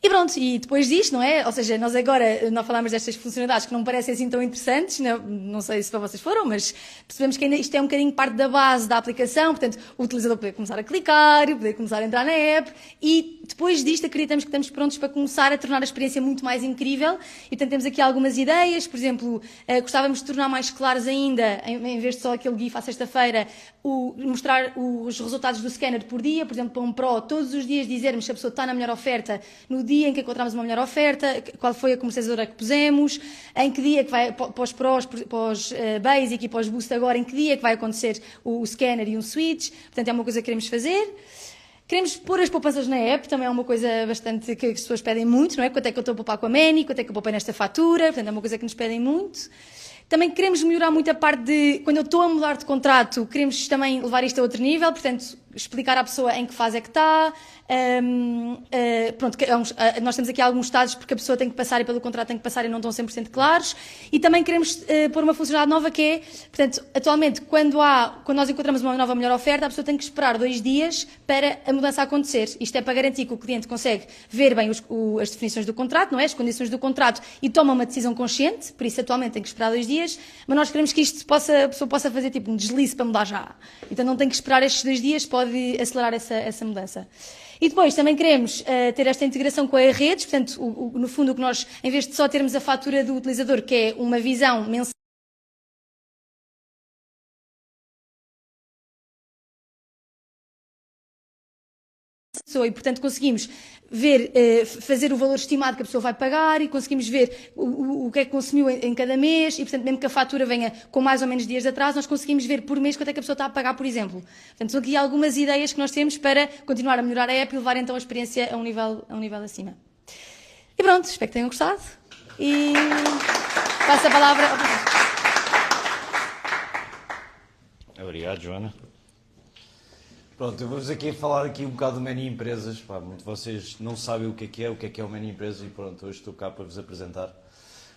[SPEAKER 4] E pronto, e depois disto, não é? Ou seja, nós agora não falámos destas funcionalidades que não me parecem assim tão interessantes, não sei se para vocês foram, mas percebemos que ainda isto é um bocadinho parte da base da aplicação, portanto, o utilizador poder começar a clicar, poder começar a entrar na app, e depois disto acreditamos que estamos prontos para começar a tornar a experiência muito mais incrível, e portanto temos aqui algumas ideias, por exemplo, gostávamos de tornar mais claros ainda, em vez de só aquele GIF à sexta-feira, mostrar os resultados do scanner por dia, por exemplo, para um Pro, todos os dias dizermos se a pessoa está na melhor oferta, no dia em que encontramos uma melhor oferta, qual foi a comercializadora que pusemos, em que dia que vai, para os Pros, para os Basic e para os Boost agora, em que dia que vai acontecer o scanner e um switch, portanto é uma coisa que queremos fazer. Queremos pôr as poupanças na app, também é uma coisa bastante que as pessoas pedem muito, não é? Quanto é que eu estou a poupar com a Many, quanto é que eu poupei nesta fatura, portanto é uma coisa que nos pedem muito. Também queremos melhorar muito a parte de, quando eu estou a mudar de contrato, queremos também levar isto a outro nível, portanto, explicar à pessoa em que fase é que está. Pronto, nós temos aqui alguns estados porque a pessoa tem que passar e pelo contrato tem que passar e não estão 100% claros. E também queremos pôr uma funcionalidade nova que é, portanto, atualmente, quando nós encontramos uma nova melhor oferta, a pessoa tem que esperar 2 dias para a mudança acontecer. Isto é para garantir que o cliente consegue ver bem as definições do contrato, não é? As condições do contrato e toma uma decisão consciente, por isso atualmente tem que esperar 2 dias, mas nós queremos que isto a pessoa possa fazer tipo um deslize para mudar já. Então não tem que esperar estes 2 dias, pode acelerar essa mudança. E depois também queremos ter esta integração com as redes, portanto, no fundo o que nós, em vez de só termos a fatura do utilizador, que é uma visão mensal, e portanto conseguimos ver, fazer o valor estimado que a pessoa vai pagar e conseguimos ver o que é que consumiu em cada mês e portanto mesmo que a fatura venha com mais ou menos dias de atraso, nós conseguimos ver por mês quanto é que a pessoa está a pagar, por exemplo. Portanto, são aqui algumas ideias que nós temos para continuar a melhorar a app e levar então a experiência a um nível acima. E pronto, espero que tenham gostado e passo a palavra ao professor.
[SPEAKER 6] Obrigado, Joana. Pronto, vamos aqui falar um bocado do Many Empresas. Pá, muito de vocês não sabem o que é o Many Empresas e pronto, hoje estou cá para vos apresentar.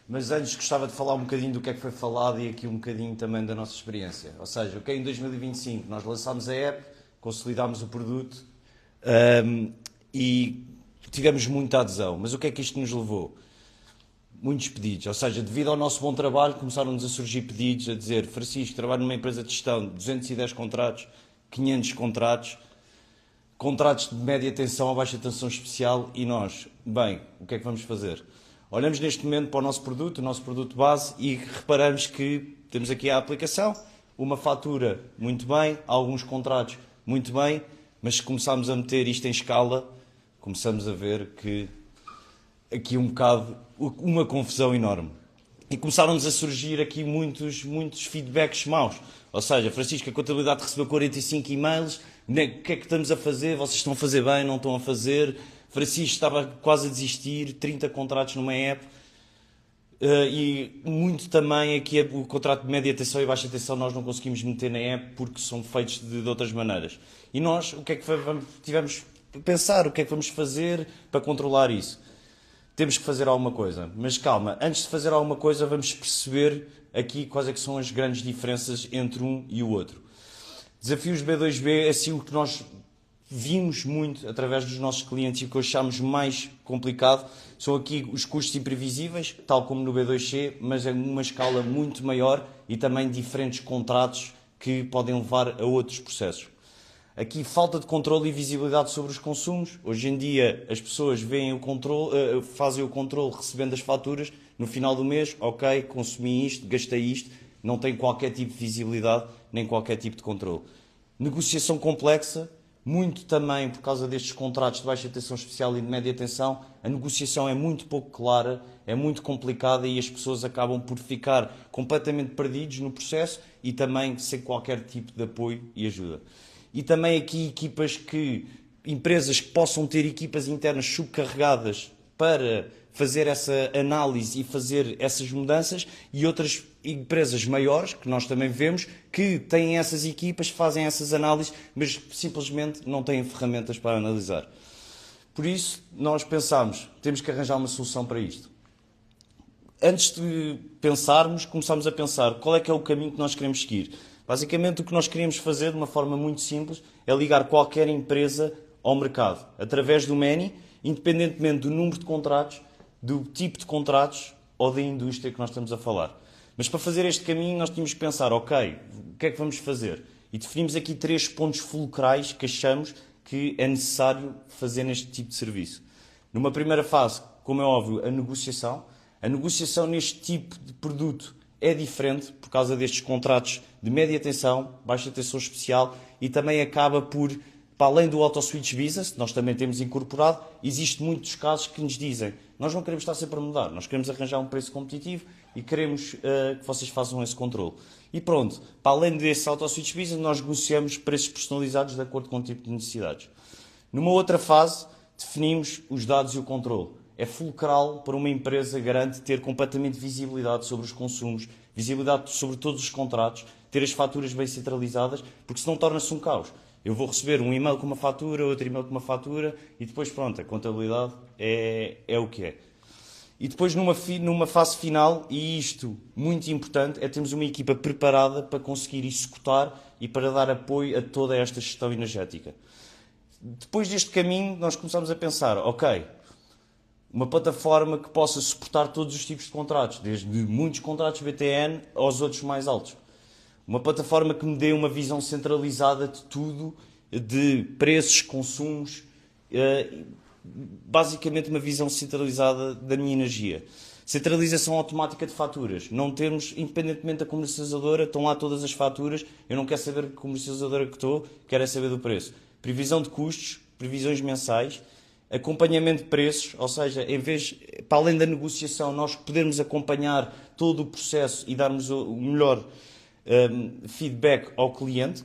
[SPEAKER 6] Mas antes gostava de falar um bocadinho do que é que foi falado e aqui um bocadinho também da nossa experiência. Ou seja, em 2025 nós lançámos a app, consolidámos o produto e tivemos muita adesão. Mas o que é que isto nos levou? Muitos pedidos, ou seja, devido ao nosso bom trabalho começaram-nos a surgir pedidos a dizer: Francisco, trabalho numa empresa de gestão de 210 contratos, 500 contratos de média tensão a baixa tensão especial e nós, bem, o que é que vamos fazer? Olhamos neste momento para o nosso produto base e reparamos que temos aqui a aplicação, uma fatura muito bem, alguns contratos muito bem, mas se começarmos a meter isto em escala, começamos a ver que aqui um bocado, uma confusão enorme. E começaram-nos a surgir aqui muitos feedbacks maus. Ou seja, Francisco, a contabilidade recebeu 45 e-mails, o que é que estamos a fazer? Vocês estão a fazer bem, não estão a fazer? Francisco estava quase a desistir, 30 contratos numa app. E muito também aqui o contrato de média tensão e baixa tensão nós não conseguimos meter na app porque são feitos de outras maneiras. E nós, o que é que tivemos a pensar? O que é que vamos fazer para controlar isso? Temos que fazer alguma coisa, mas calma, antes de fazer alguma coisa vamos perceber aqui quais é que são as grandes diferenças entre um e o outro. Desafios B2B, assim o que nós vimos muito através dos nossos clientes e o que achamos mais complicado são aqui os custos imprevisíveis, tal como no B2C, mas em uma escala muito maior e também diferentes contratos que podem levar a outros processos. Aqui falta de controle e visibilidade sobre os consumos. Hoje em dia as pessoas veem o controle, fazem o controle recebendo as faturas. No final do mês, ok, consumi isto, gastei isto. Não tem qualquer tipo de visibilidade, nem qualquer tipo de controle. Negociação complexa, muito também por causa destes contratos de baixa tensão especial e de média tensão. A negociação é muito pouco clara, é muito complicada e as pessoas acabam por ficar completamente perdidos no processo e também sem qualquer tipo de apoio e ajuda. E também aqui empresas que possam ter equipas internas subcarregadas para fazer essa análise e fazer essas mudanças e outras empresas maiores, que nós também vemos, que têm essas equipas, fazem essas análises, mas simplesmente não têm ferramentas para analisar. Por isso, nós pensámos, temos que arranjar uma solução para isto. Antes de pensarmos, começámos a pensar qual é que é o caminho que nós queremos seguir. Basicamente, o que nós queríamos fazer, de uma forma muito simples, é ligar qualquer empresa ao mercado. Através do Many, independentemente do número de contratos, do tipo de contratos ou da indústria que nós estamos a falar. Mas para fazer este caminho nós tínhamos que pensar, ok, o que é que vamos fazer? E definimos aqui 3 pontos fulcrais que achamos que é necessário fazer neste tipo de serviço. Numa primeira fase, como é óbvio, a negociação. A negociação neste tipo de produto é diferente por causa destes contratos de média tensão, baixa tensão especial e também acaba por, para além do auto-switch business, nós também temos incorporado, existem muitos casos que nos dizem nós não queremos estar sempre a mudar, nós queremos arranjar um preço competitivo e queremos que vocês façam esse controle. E pronto, para além desse auto-switch business, nós negociamos preços personalizados de acordo com o tipo de necessidades. Numa outra fase, definimos os dados e o controle. É fulcral para uma empresa, garante ter completamente visibilidade sobre os consumos, visibilidade sobre todos os contratos, ter as faturas bem centralizadas, porque senão torna-se um caos. Eu vou receber um e-mail com uma fatura, outro e-mail com uma fatura e depois pronto, a contabilidade é o que é. E depois numa fase final, e isto muito importante, é termos uma equipa preparada para conseguir executar e para dar apoio a toda esta gestão energética. Depois deste caminho nós começamos a pensar, ok, uma plataforma que possa suportar todos os tipos de contratos, desde muitos contratos BTN aos outros mais altos. Uma plataforma que me dê uma visão centralizada de tudo, de preços, consumos, basicamente uma visão centralizada da minha energia. Centralização automática de faturas. Não termos, independentemente da comercializadora, estão lá todas as faturas, eu não quero saber que comercializadora que estou, quero saber do preço. Previsão de custos, previsões mensais, acompanhamento de preços, ou seja, em vez, para além da negociação, nós podermos acompanhar todo o processo e darmos o melhor feedback ao cliente.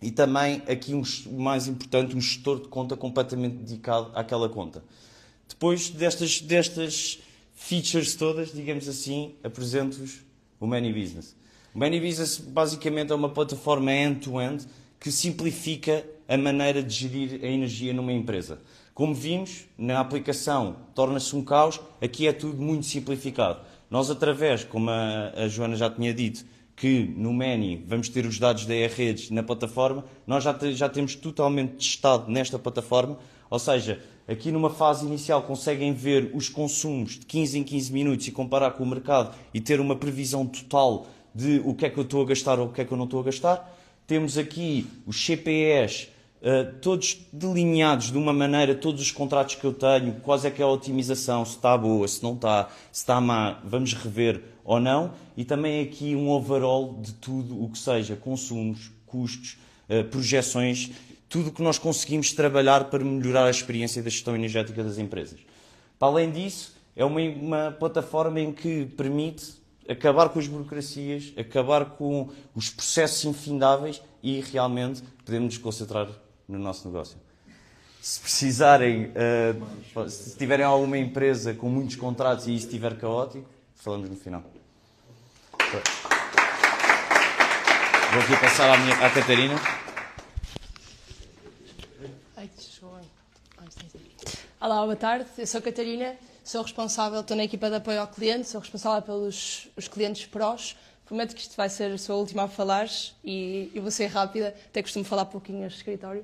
[SPEAKER 6] E também, aqui o mais importante, um gestor de conta completamente dedicado àquela conta. Depois destas features todas, digamos assim, apresento-vos o Many Business. O Many Business basicamente é uma plataforma end-to-end que simplifica a maneira de gerir a energia numa empresa. Como vimos, na aplicação torna-se um caos, aqui é tudo muito simplificado. Nós, através, como a Joana já tinha dito, que no Many vamos ter os dados da E-Redes na plataforma, nós já temos totalmente testado nesta plataforma, ou seja, aqui numa fase inicial conseguem ver os consumos de 15 em 15 minutos e comparar com o mercado e ter uma previsão total de o que é que eu estou a gastar ou o que é que eu não estou a gastar. Temos aqui os CPEs todos delineados de uma maneira, todos os contratos que eu tenho, quais é que é a otimização, se está boa, se não está, se está má, vamos rever ou não. E também aqui um overall de tudo o que seja consumos, custos, projeções, tudo o que nós conseguimos trabalhar para melhorar a experiência da gestão energética das empresas. Para além disso, é uma plataforma em que permite acabar com as burocracias, acabar com os processos infindáveis e realmente podemos nos concentrar no nosso negócio. Se precisarem, se tiverem alguma empresa com muitos contratos e isso estiver caótico, falamos no final. Vou aqui passar à Catarina.
[SPEAKER 7] Olá, boa tarde. Eu sou a Catarina, sou responsável, estou na equipa de apoio ao cliente, sou responsável pelos clientes prós. Prometo que isto vai ser a sua última a falar e eu vou ser rápida, até costumo falar pouquinho neste escritório.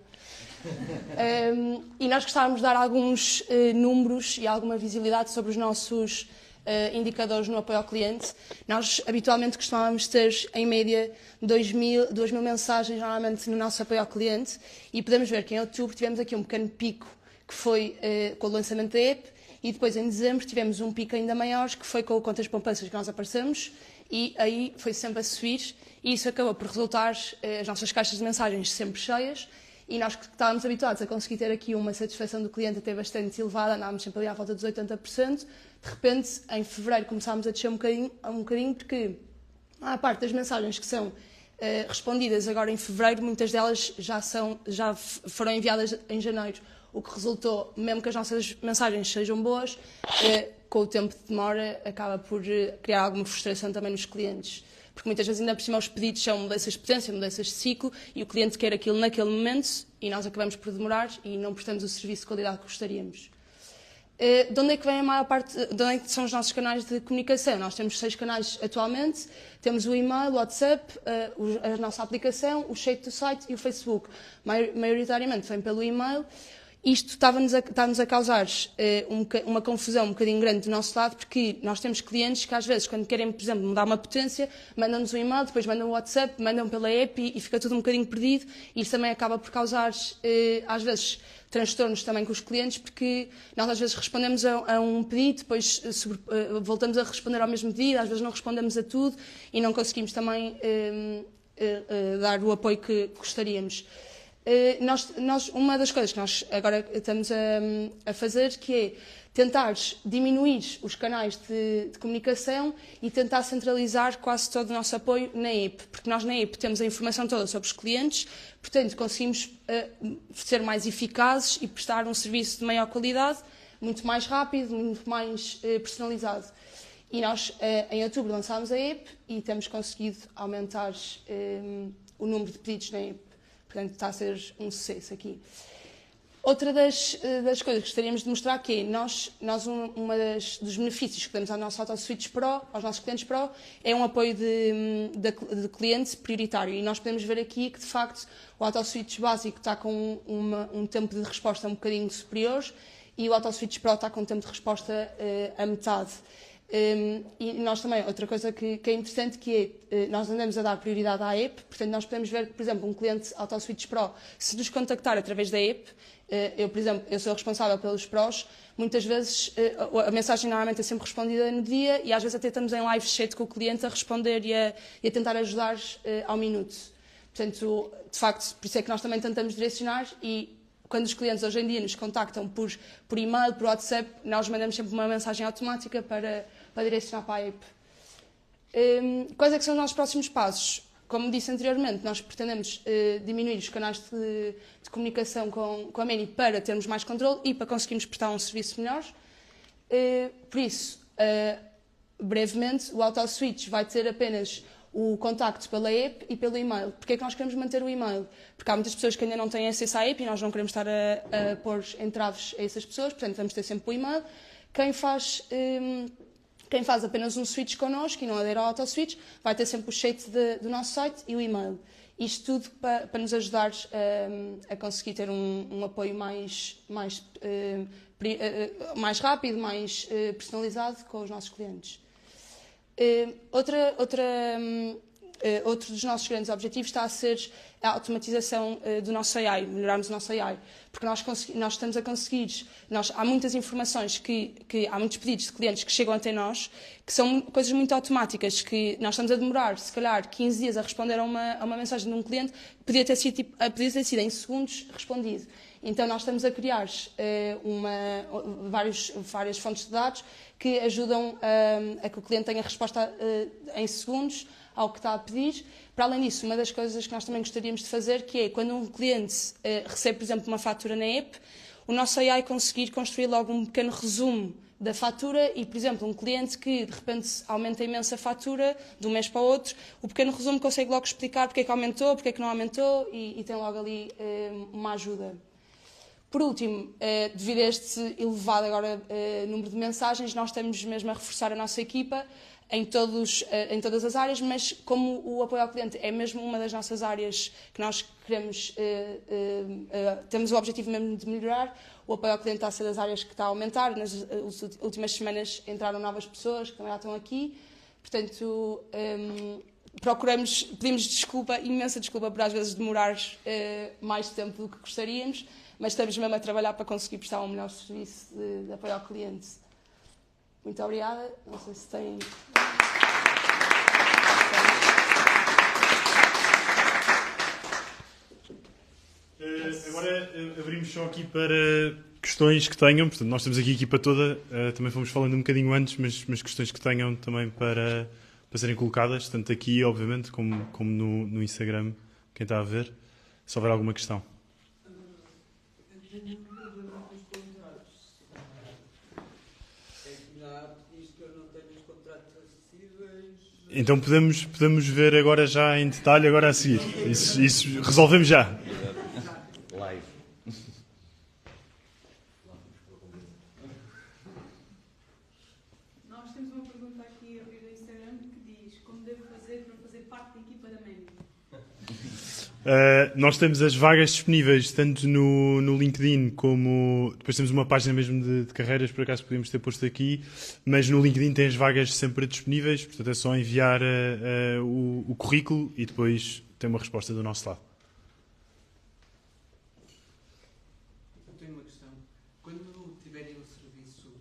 [SPEAKER 7] E nós gostávamos de dar alguns números e alguma visibilidade sobre os nossos indicadores no apoio ao cliente. Nós habitualmente costumávamos ter em média 2.000 mensagens normalmente no nosso apoio ao cliente e podemos ver que em outubro tivemos aqui um pequeno pico que foi com o lançamento da app e depois em dezembro tivemos um pico ainda maior que foi com o contas poupanças que nós aparecemos e aí foi sempre a subir e isso acabou por resultar as nossas caixas de mensagens sempre cheias e nós que estávamos habituados a conseguir ter aqui uma satisfação do cliente até bastante elevada, andávamos sempre ali à volta dos 80%, de repente em fevereiro começámos a descer um bocadinho porque a parte das mensagens que são respondidas agora em fevereiro, muitas delas já foram enviadas em janeiro, o que resultou, mesmo que as nossas mensagens sejam boas, com o tempo de demora acaba por criar alguma frustração também nos clientes. Porque muitas vezes ainda por cima os pedidos são mudanças de potência, mudanças de ciclo e o cliente quer aquilo naquele momento e nós acabamos por demorar e não prestamos o serviço de qualidade que gostaríamos. De onde é que vem a maior parte, de onde é que são os nossos canais de comunicação? Nós temos 6 canais atualmente, temos o e-mail, o WhatsApp, a nossa aplicação, o chat do site e o Facebook. Maioritariamente vem pelo e-mail Isto está-nos a causar uma confusão um bocadinho grande do nosso lado, porque nós temos clientes que às vezes, quando querem, por exemplo, mudar uma potência, mandam-nos um e-mail, depois mandam um WhatsApp, mandam pela app e fica tudo um bocadinho perdido. E isso também acaba por causar, às vezes, transtornos também com os clientes, porque nós às vezes respondemos a um pedido, depois voltamos a responder ao mesmo pedido, às vezes não respondemos a tudo e não conseguimos também dar o apoio que gostaríamos. Uma das coisas que nós agora estamos a fazer, que é tentar diminuir os canais de comunicação e tentar centralizar quase todo o nosso apoio na app, porque nós na app temos a informação toda sobre os clientes, portanto conseguimos ser mais eficazes e prestar um serviço de maior qualidade, muito mais rápido, muito mais personalizado. E nós em outubro lançámos a app e temos conseguido aumentar o número de pedidos na app. Portanto, está a ser um sucesso aqui. Outra das coisas que gostaríamos de mostrar que é, dos benefícios que damos ao nosso AutoSwitch Pro, aos nossos clientes Pro, é um apoio de cliente prioritário. E nós podemos ver aqui que, de facto, o AutoSwitch básico está com um tempo de resposta um bocadinho superior e o AutoSwitch Pro está com um tempo de resposta a metade. E nós também, outra coisa que é interessante, que é, nós andamos a dar prioridade à app, portanto nós podemos ver que, por exemplo, um cliente AutoSwitch Pro, se nos contactar através da app, eu, por exemplo, eu sou responsável pelos Pros, muitas vezes a mensagem normalmente é sempre respondida no dia e às vezes até estamos em live chat com o cliente a responder e a tentar ajudar ao minuto. Portanto, de facto, por isso é que nós também tentamos direcionar e quando os clientes hoje em dia nos contactam por e-mail, por WhatsApp, nós mandamos sempre uma mensagem automática para direcionar para a app. Quais é que são os nossos próximos passos? Como disse anteriormente, nós pretendemos diminuir os canais de comunicação com a Many para termos mais controle e para conseguirmos prestar um serviço melhor. Por isso, brevemente, o AutoSwitch vai ter apenas o contacto pela app e pelo e-mail. Porquê é que nós queremos manter o e-mail? Porque há muitas pessoas que ainda não têm acesso à app e nós não queremos estar a pôr entraves a essas pessoas, portanto vamos ter sempre o e-mail. Quem faz apenas um switch connosco e não adere ao AutoSwitch vai ter sempre o chat do nosso site e o e-mail. Isto tudo para nos ajudar a conseguir ter um apoio mais rápido, mais personalizado com os nossos clientes. Outro dos nossos grandes objetivos está a ser a automatização do nosso AI, melhorarmos o nosso AI, porque nós estamos a conseguir, há muitas informações há muitos pedidos de clientes que chegam até nós, que são coisas muito automáticas, que nós estamos a demorar, se calhar, 15 dias a responder a uma mensagem de um cliente, podia ter sido em segundos respondido. Então nós estamos a criar várias fontes de dados que ajudam a que o cliente tenha resposta em segundos ao que está a pedir. Para além disso, uma das coisas que nós também gostaríamos de fazer, que é quando um cliente recebe, por exemplo, uma fatura na app, o nosso AI conseguir construir logo um pequeno resumo da fatura e, por exemplo, um cliente que de repente aumenta imenso a fatura de um mês para o outro, o pequeno resumo consegue logo explicar porque é que aumentou, porque é que não aumentou e tem logo ali uma ajuda. Por último, devido a este elevado agora número de mensagens, nós estamos mesmo a reforçar a nossa equipa em todas as áreas, mas como o apoio ao cliente é mesmo uma das nossas áreas que nós queremos, temos o objetivo mesmo de melhorar, o apoio ao cliente está a ser das áreas que está a aumentar. Nas últimas semanas entraram novas pessoas que também já estão aqui, portanto pedimos imensa desculpa por às vezes demorar mais tempo do que gostaríamos, mas estamos mesmo a trabalhar para conseguir prestar um melhor serviço de apoio ao cliente. Muito obrigada. Não sei se tem...
[SPEAKER 1] Agora abrimos só aqui para questões que tenham. Portanto, nós temos aqui a equipa toda. Também fomos falando um bocadinho antes, mas questões que tenham também para serem colocadas, tanto aqui, obviamente, como no Instagram, quem está a ver. Se houver alguma questão. Então podemos ver agora já em detalhe, agora a seguir. Isso resolvemos já.
[SPEAKER 6] Live.
[SPEAKER 8] Nós temos uma pergunta aqui a abrir no Instagram que diz: como devo fazer para fazer parte da equipa da Many?
[SPEAKER 1] Nós temos as vagas disponíveis tanto no LinkedIn como depois temos uma página mesmo de carreiras, por acaso podíamos ter posto aqui, mas no LinkedIn tem as vagas sempre disponíveis, portanto é só enviar o currículo e depois tem uma resposta do nosso lado.
[SPEAKER 8] Eu tenho uma questão. Quando tiverem o serviço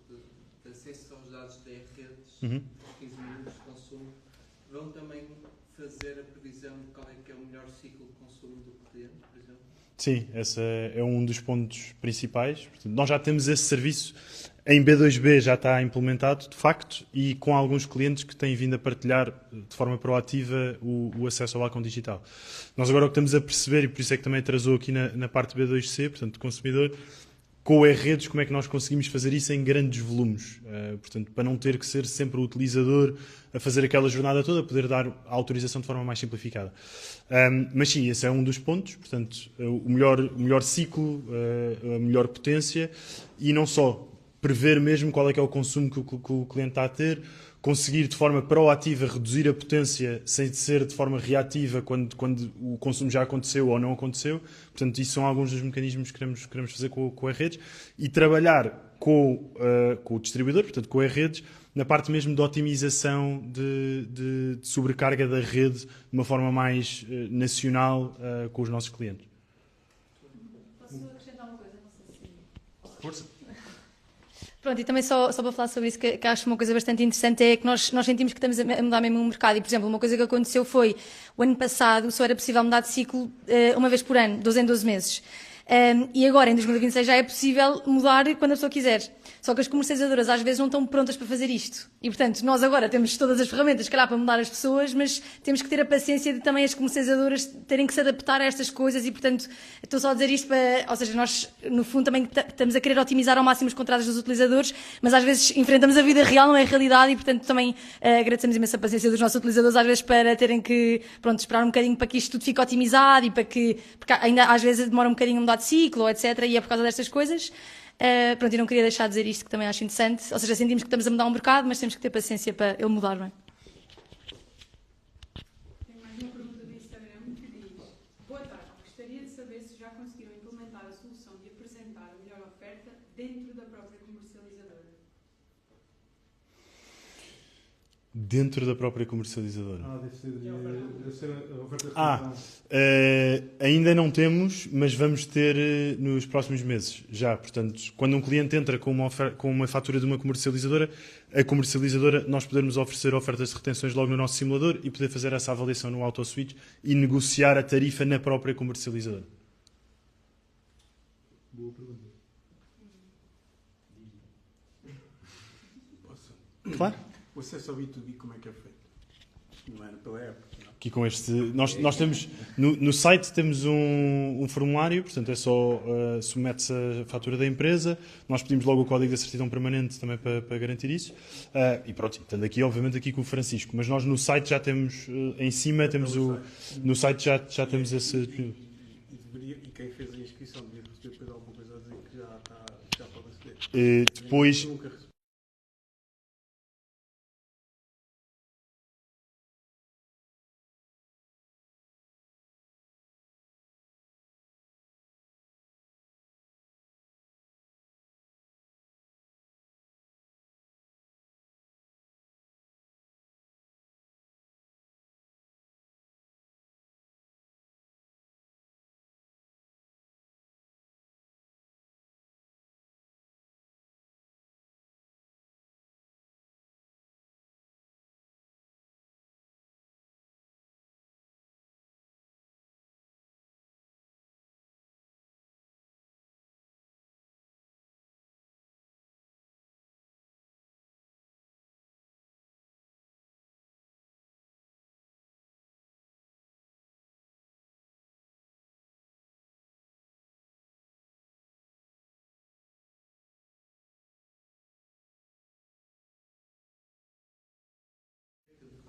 [SPEAKER 8] de acesso aos dados da redes, 15 minutos de consumo, vão também fazer a previsão de qual é que é o melhor ciclo de consumo do cliente, por exemplo?
[SPEAKER 1] Sim, esse é um dos pontos principais. Portanto, nós já temos esse serviço em B2B, já está implementado, de facto, e com alguns clientes que têm vindo a partilhar de forma proativa o acesso ao balcão digital. Nós agora o que estamos a perceber, e por isso é que também atrasou aqui na parte B2C, portanto, do consumidor, com o E-Redes, como é que nós conseguimos fazer isso em grandes volumes? Portanto, para não ter que ser sempre o utilizador a fazer aquela jornada toda, poder dar a autorização de forma mais simplificada. Mas sim, esse é um dos pontos. Portanto, o melhor ciclo, a melhor potência e não só prever mesmo qual é que é o consumo que o cliente está a ter, conseguir de forma proativa reduzir a potência sem ser de forma reativa quando o consumo já aconteceu ou não aconteceu. Portanto, isso são alguns dos mecanismos que queremos fazer com a redes e trabalhar com o distribuidor, portanto, com a redes, na parte mesmo de otimização de sobrecarga da rede de uma forma mais nacional com os nossos clientes.
[SPEAKER 4] Posso acrescentar uma coisa? Não sei se...
[SPEAKER 1] Força.
[SPEAKER 4] Pronto, e também só para falar sobre isso, que acho uma coisa bastante interessante, é que nós sentimos que estamos a mudar mesmo o mercado. E, por exemplo, uma coisa que aconteceu foi, o ano passado, só era possível mudar de ciclo uma vez por ano, 12 em 12 meses. E agora, em 2026, já é possível mudar quando a pessoa quiser. Só que as comercializadoras às vezes não estão prontas para fazer isto. E, portanto, nós agora temos todas as ferramentas, se calhar, para mudar as pessoas, mas temos que ter a paciência de também as comercializadoras terem que se adaptar a estas coisas e, portanto, estou só a dizer isto para... Ou seja, nós, no fundo, também estamos a querer otimizar ao máximo os contratos dos utilizadores, mas às vezes enfrentamos a vida real, não é a realidade, e, portanto, também agradecemos imenso a paciência dos nossos utilizadores, às vezes, para terem que, pronto, esperar um bocadinho para que isto tudo fique otimizado e para que... Porque ainda, às vezes, demora um bocadinho a mudar de ciclo, etc., e é por causa destas coisas. Pronto, e não queria deixar de dizer isto, que também acho interessante. Ou seja, sentimos que estamos a mudar um mercado, mas temos que ter paciência para ele mudar, não é?
[SPEAKER 9] Tenho mais uma pergunta do Instagram que diz: boa tarde, gostaria de saber se já conseguiram implementar a solução de apresentar a melhor oferta dentro da própria comercializadora.
[SPEAKER 1] Dentro da própria comercializadora.
[SPEAKER 3] Deve ser a oferta
[SPEAKER 1] ainda não temos, mas vamos ter nos próximos meses, já. Portanto, quando um cliente entra com uma fatura de uma comercializadora, a comercializadora, nós podemos oferecer ofertas de retenções logo no nosso simulador e poder fazer essa avaliação no AutoSwitch e negociar a tarifa na própria comercializadora.
[SPEAKER 3] Boa pergunta.
[SPEAKER 1] Claro.
[SPEAKER 10] O acesso ao B2B como é que é feito? Não era pela app? Não.
[SPEAKER 1] Aqui com este, nós temos no site temos um formulário, portanto é só submete-se a fatura da empresa, nós pedimos logo o código da certidão permanente também para garantir isso, e pronto, estando aqui obviamente aqui com o Francisco, mas nós no site já temos em cima temos no site já temos esse
[SPEAKER 10] e quem fez a inscrição devia receber depois alguma coisa a dizer que já pode receber.
[SPEAKER 1] Depois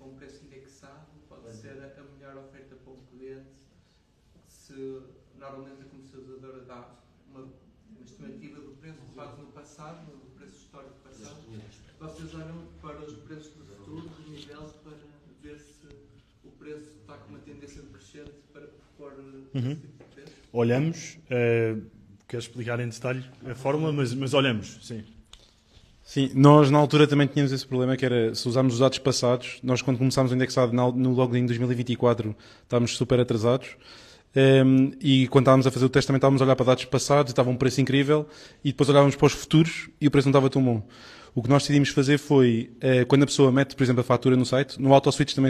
[SPEAKER 8] Com preço indexado, pode ser a melhor oferta para o cliente se normalmente a comercializadora dá uma estimativa do preço que faz no passado, do preço histórico passado. Vocês olham para os preços do futuro, do nível, para ver se o preço está com uma tendência decrescente para expor
[SPEAKER 1] Uhum.
[SPEAKER 8] esse tipo de peso?
[SPEAKER 1] Olhamos, queres explicar em detalhe a fórmula, mas olhamos, sim.
[SPEAKER 3] Sim, nós na altura também tínhamos esse problema, que era se usarmos os dados passados, nós quando começámos o indexado no login 2024 estávamos super atrasados, e quando estávamos a fazer o teste também estávamos a olhar para dados passados e estava um preço incrível, e depois olhávamos para os futuros e o preço não estava tão bom. O que nós decidimos fazer foi, quando a pessoa mete, por exemplo, a fatura no site, no AutoSwitch também,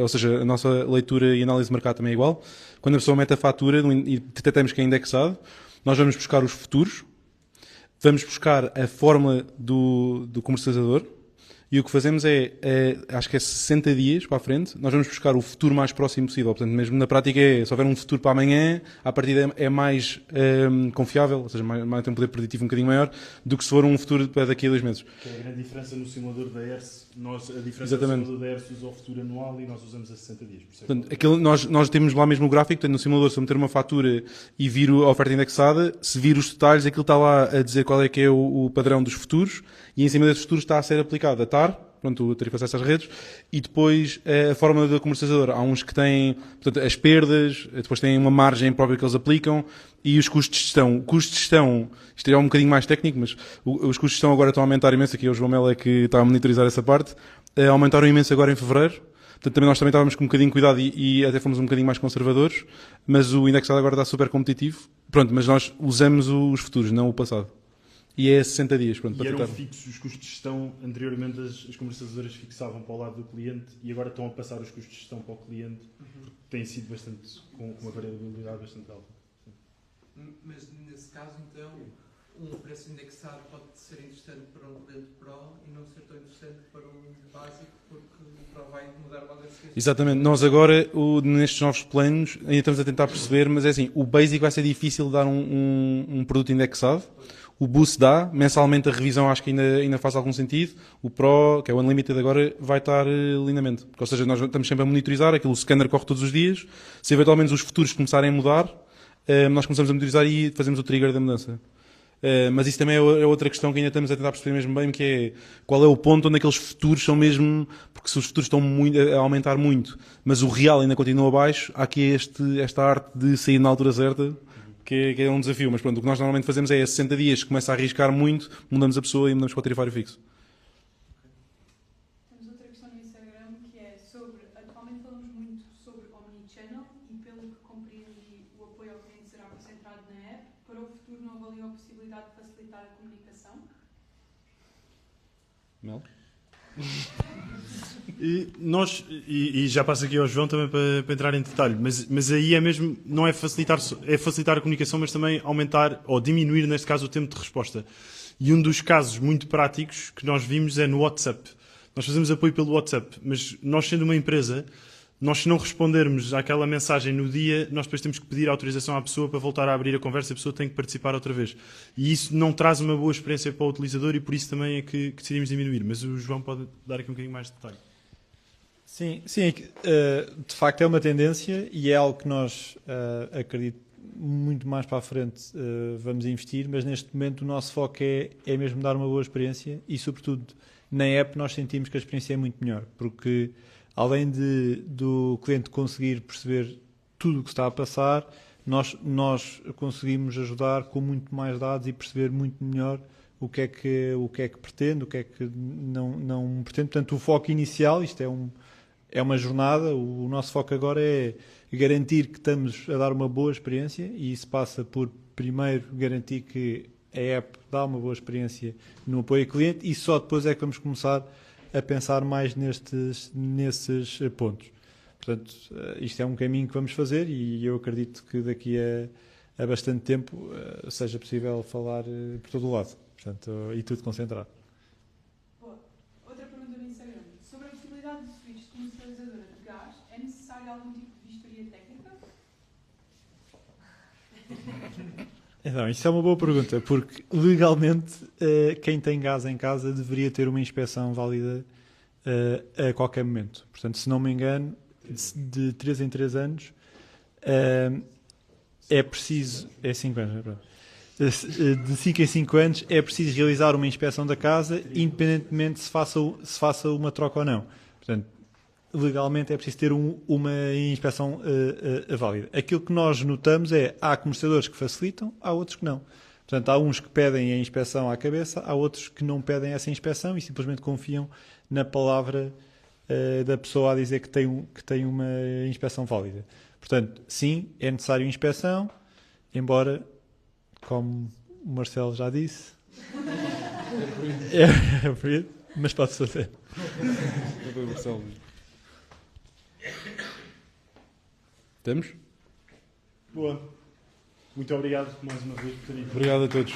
[SPEAKER 3] ou seja, a nossa leitura e análise de mercado também é igual, quando a pessoa mete a fatura e detectamos que é indexado, nós vamos buscar os futuros, vamos buscar a fórmula do comercializador e o que fazemos acho que é 60 dias para a frente, nós vamos buscar o futuro mais próximo possível. Portanto, mesmo na prática se houver um futuro para amanhã, a partida é mais confiável, ou seja, tem um poder preditivo um bocadinho maior do que se for um futuro para daqui a 2 meses.
[SPEAKER 1] Que é a grande diferença no simulador da ERS. A diferença
[SPEAKER 3] Exatamente.
[SPEAKER 1] do simulador da ERS usa o futuro anual e nós usamos a 60 dias.
[SPEAKER 3] Portanto, nós temos lá mesmo o gráfico, portanto, no simulador, se eu meter uma fatura e vir a oferta indexada, se vir os detalhes, aquilo está lá a dizer qual é que é o padrão dos futuros e em cima desses futuros está a ser aplicado a TAR, pronto, o tarifa de acesso às redes, e depois a fórmula do comercializador. Há uns que têm, portanto, as perdas, depois têm uma margem própria que eles aplicam e os custos de gestão. O custo de gestão, isto é um bocadinho mais técnico, mas os custos de gestão agora estão a aumentar imenso, aqui é o João Melo que está a monitorizar essa parte, aumentaram imenso agora em fevereiro. Portanto, nós também estávamos com um bocadinho de cuidado e até fomos um bocadinho mais conservadores, mas o indexado agora está super competitivo. Pronto, mas nós usamos os futuros, não o passado. E é 60 dias. Pronto,
[SPEAKER 1] e eram fixos os custos de gestão, anteriormente as comercializadoras fixavam para o lado do cliente e agora estão a passar os custos de gestão para o cliente, porque tem sido bastante, com uma variabilidade bastante alta.
[SPEAKER 8] Mas nesse caso, então, um preço indexado pode ser interessante para um cliente Pro e não ser tão interessante para um básico, porque o Pro vai mudar o valor.
[SPEAKER 3] Exatamente. Nós agora, nestes novos planos, ainda estamos a tentar perceber, mas é assim, o Basic vai ser difícil dar um produto indexado. O Boost dá, mensalmente a revisão acho que ainda faz algum sentido. O Pro, que é o Unlimited agora, vai estar lindamente. Ou seja, nós estamos sempre a monitorizar, aquilo, o scanner corre todos os dias. Se eventualmente os futuros começarem a mudar, nós começamos a monitorizar e fazemos o trigger da mudança. Mas isso também é outra questão que ainda estamos a tentar perceber mesmo bem, que é qual é o ponto onde aqueles futuros são mesmo, porque se os futuros estão a aumentar muito, mas o real ainda continua abaixo, há aqui esta arte de sair na altura certa, que é um desafio. Mas pronto, o que nós normalmente fazemos é a 60 dias, começa a arriscar muito, mudamos a pessoa e mudamos para o tarifário fixo.
[SPEAKER 9] Temos outra questão no Instagram que é sobre, atualmente falamos muito sobre Omnichannel e pelo que compreendi o apoio ao cliente será concentrado na app. Para o futuro não avaliam a possibilidade de facilitar a comunicação?
[SPEAKER 3] Mel?
[SPEAKER 1] E já passo aqui ao João também para entrar em detalhe, mas aí é mesmo, não é facilitar a comunicação, mas também aumentar ou diminuir, neste caso, o tempo de resposta. E um dos casos muito práticos que nós vimos é no WhatsApp. Nós fazemos apoio pelo WhatsApp, mas nós sendo uma empresa, nós se não respondermos àquela mensagem no dia, nós depois temos que pedir autorização à pessoa para voltar a abrir a conversa, a pessoa tem que participar outra vez. E isso não traz uma boa experiência para o utilizador e por isso também é que decidimos diminuir. Mas o João pode dar aqui um bocadinho mais de detalhe.
[SPEAKER 2] Sim, de facto é uma tendência e é algo que nós, acredito, muito mais para a frente vamos investir, mas neste momento o nosso foco é mesmo dar uma boa experiência e, sobretudo, na app nós sentimos que a experiência é muito melhor, porque além do cliente conseguir perceber tudo o que está a passar, nós conseguimos ajudar com muito mais dados e perceber muito melhor o que é que pretende, o que é que não pretende. Portanto, o foco inicial, isto é uma jornada, o nosso foco agora é garantir que estamos a dar uma boa experiência e isso passa por, primeiro, garantir que a app dá uma boa experiência no apoio ao cliente e só depois é que vamos começar a pensar mais nesses pontos. Portanto, isto é um caminho que vamos fazer e eu acredito que daqui a bastante tempo seja possível falar por todo o lado. Portanto, e tudo concentrado.
[SPEAKER 9] Boa. Outra pergunta no Instagram. Sobre a possibilidade de switch de comercializadora de gás, é necessário algum tipo de vistoria técnica?
[SPEAKER 2] Então, isso é uma boa pergunta, porque legalmente quem tem gás em casa deveria ter uma inspeção válida a qualquer momento. Portanto, se não me engano, de 3 em 3 anos é preciso... É 5 anos, pronto. De 5 em 5 anos é preciso realizar uma inspeção da casa, independentemente se faça uma troca ou não. Portanto, legalmente é preciso ter uma inspeção válida. Aquilo que nós notamos é há comerciadores que facilitam, há outros que não. Portanto, há uns que pedem a inspeção à cabeça, há outros que não pedem essa inspeção e simplesmente confiam na palavra da pessoa a dizer que tem uma inspeção válida. Portanto, sim, é necessário inspeção, embora, como o Marcelo já disse, é proibido, mas pode-se fazer.
[SPEAKER 3] Temos?
[SPEAKER 1] Boa. Muito obrigado mais uma vez por terem.
[SPEAKER 3] Obrigado a todos.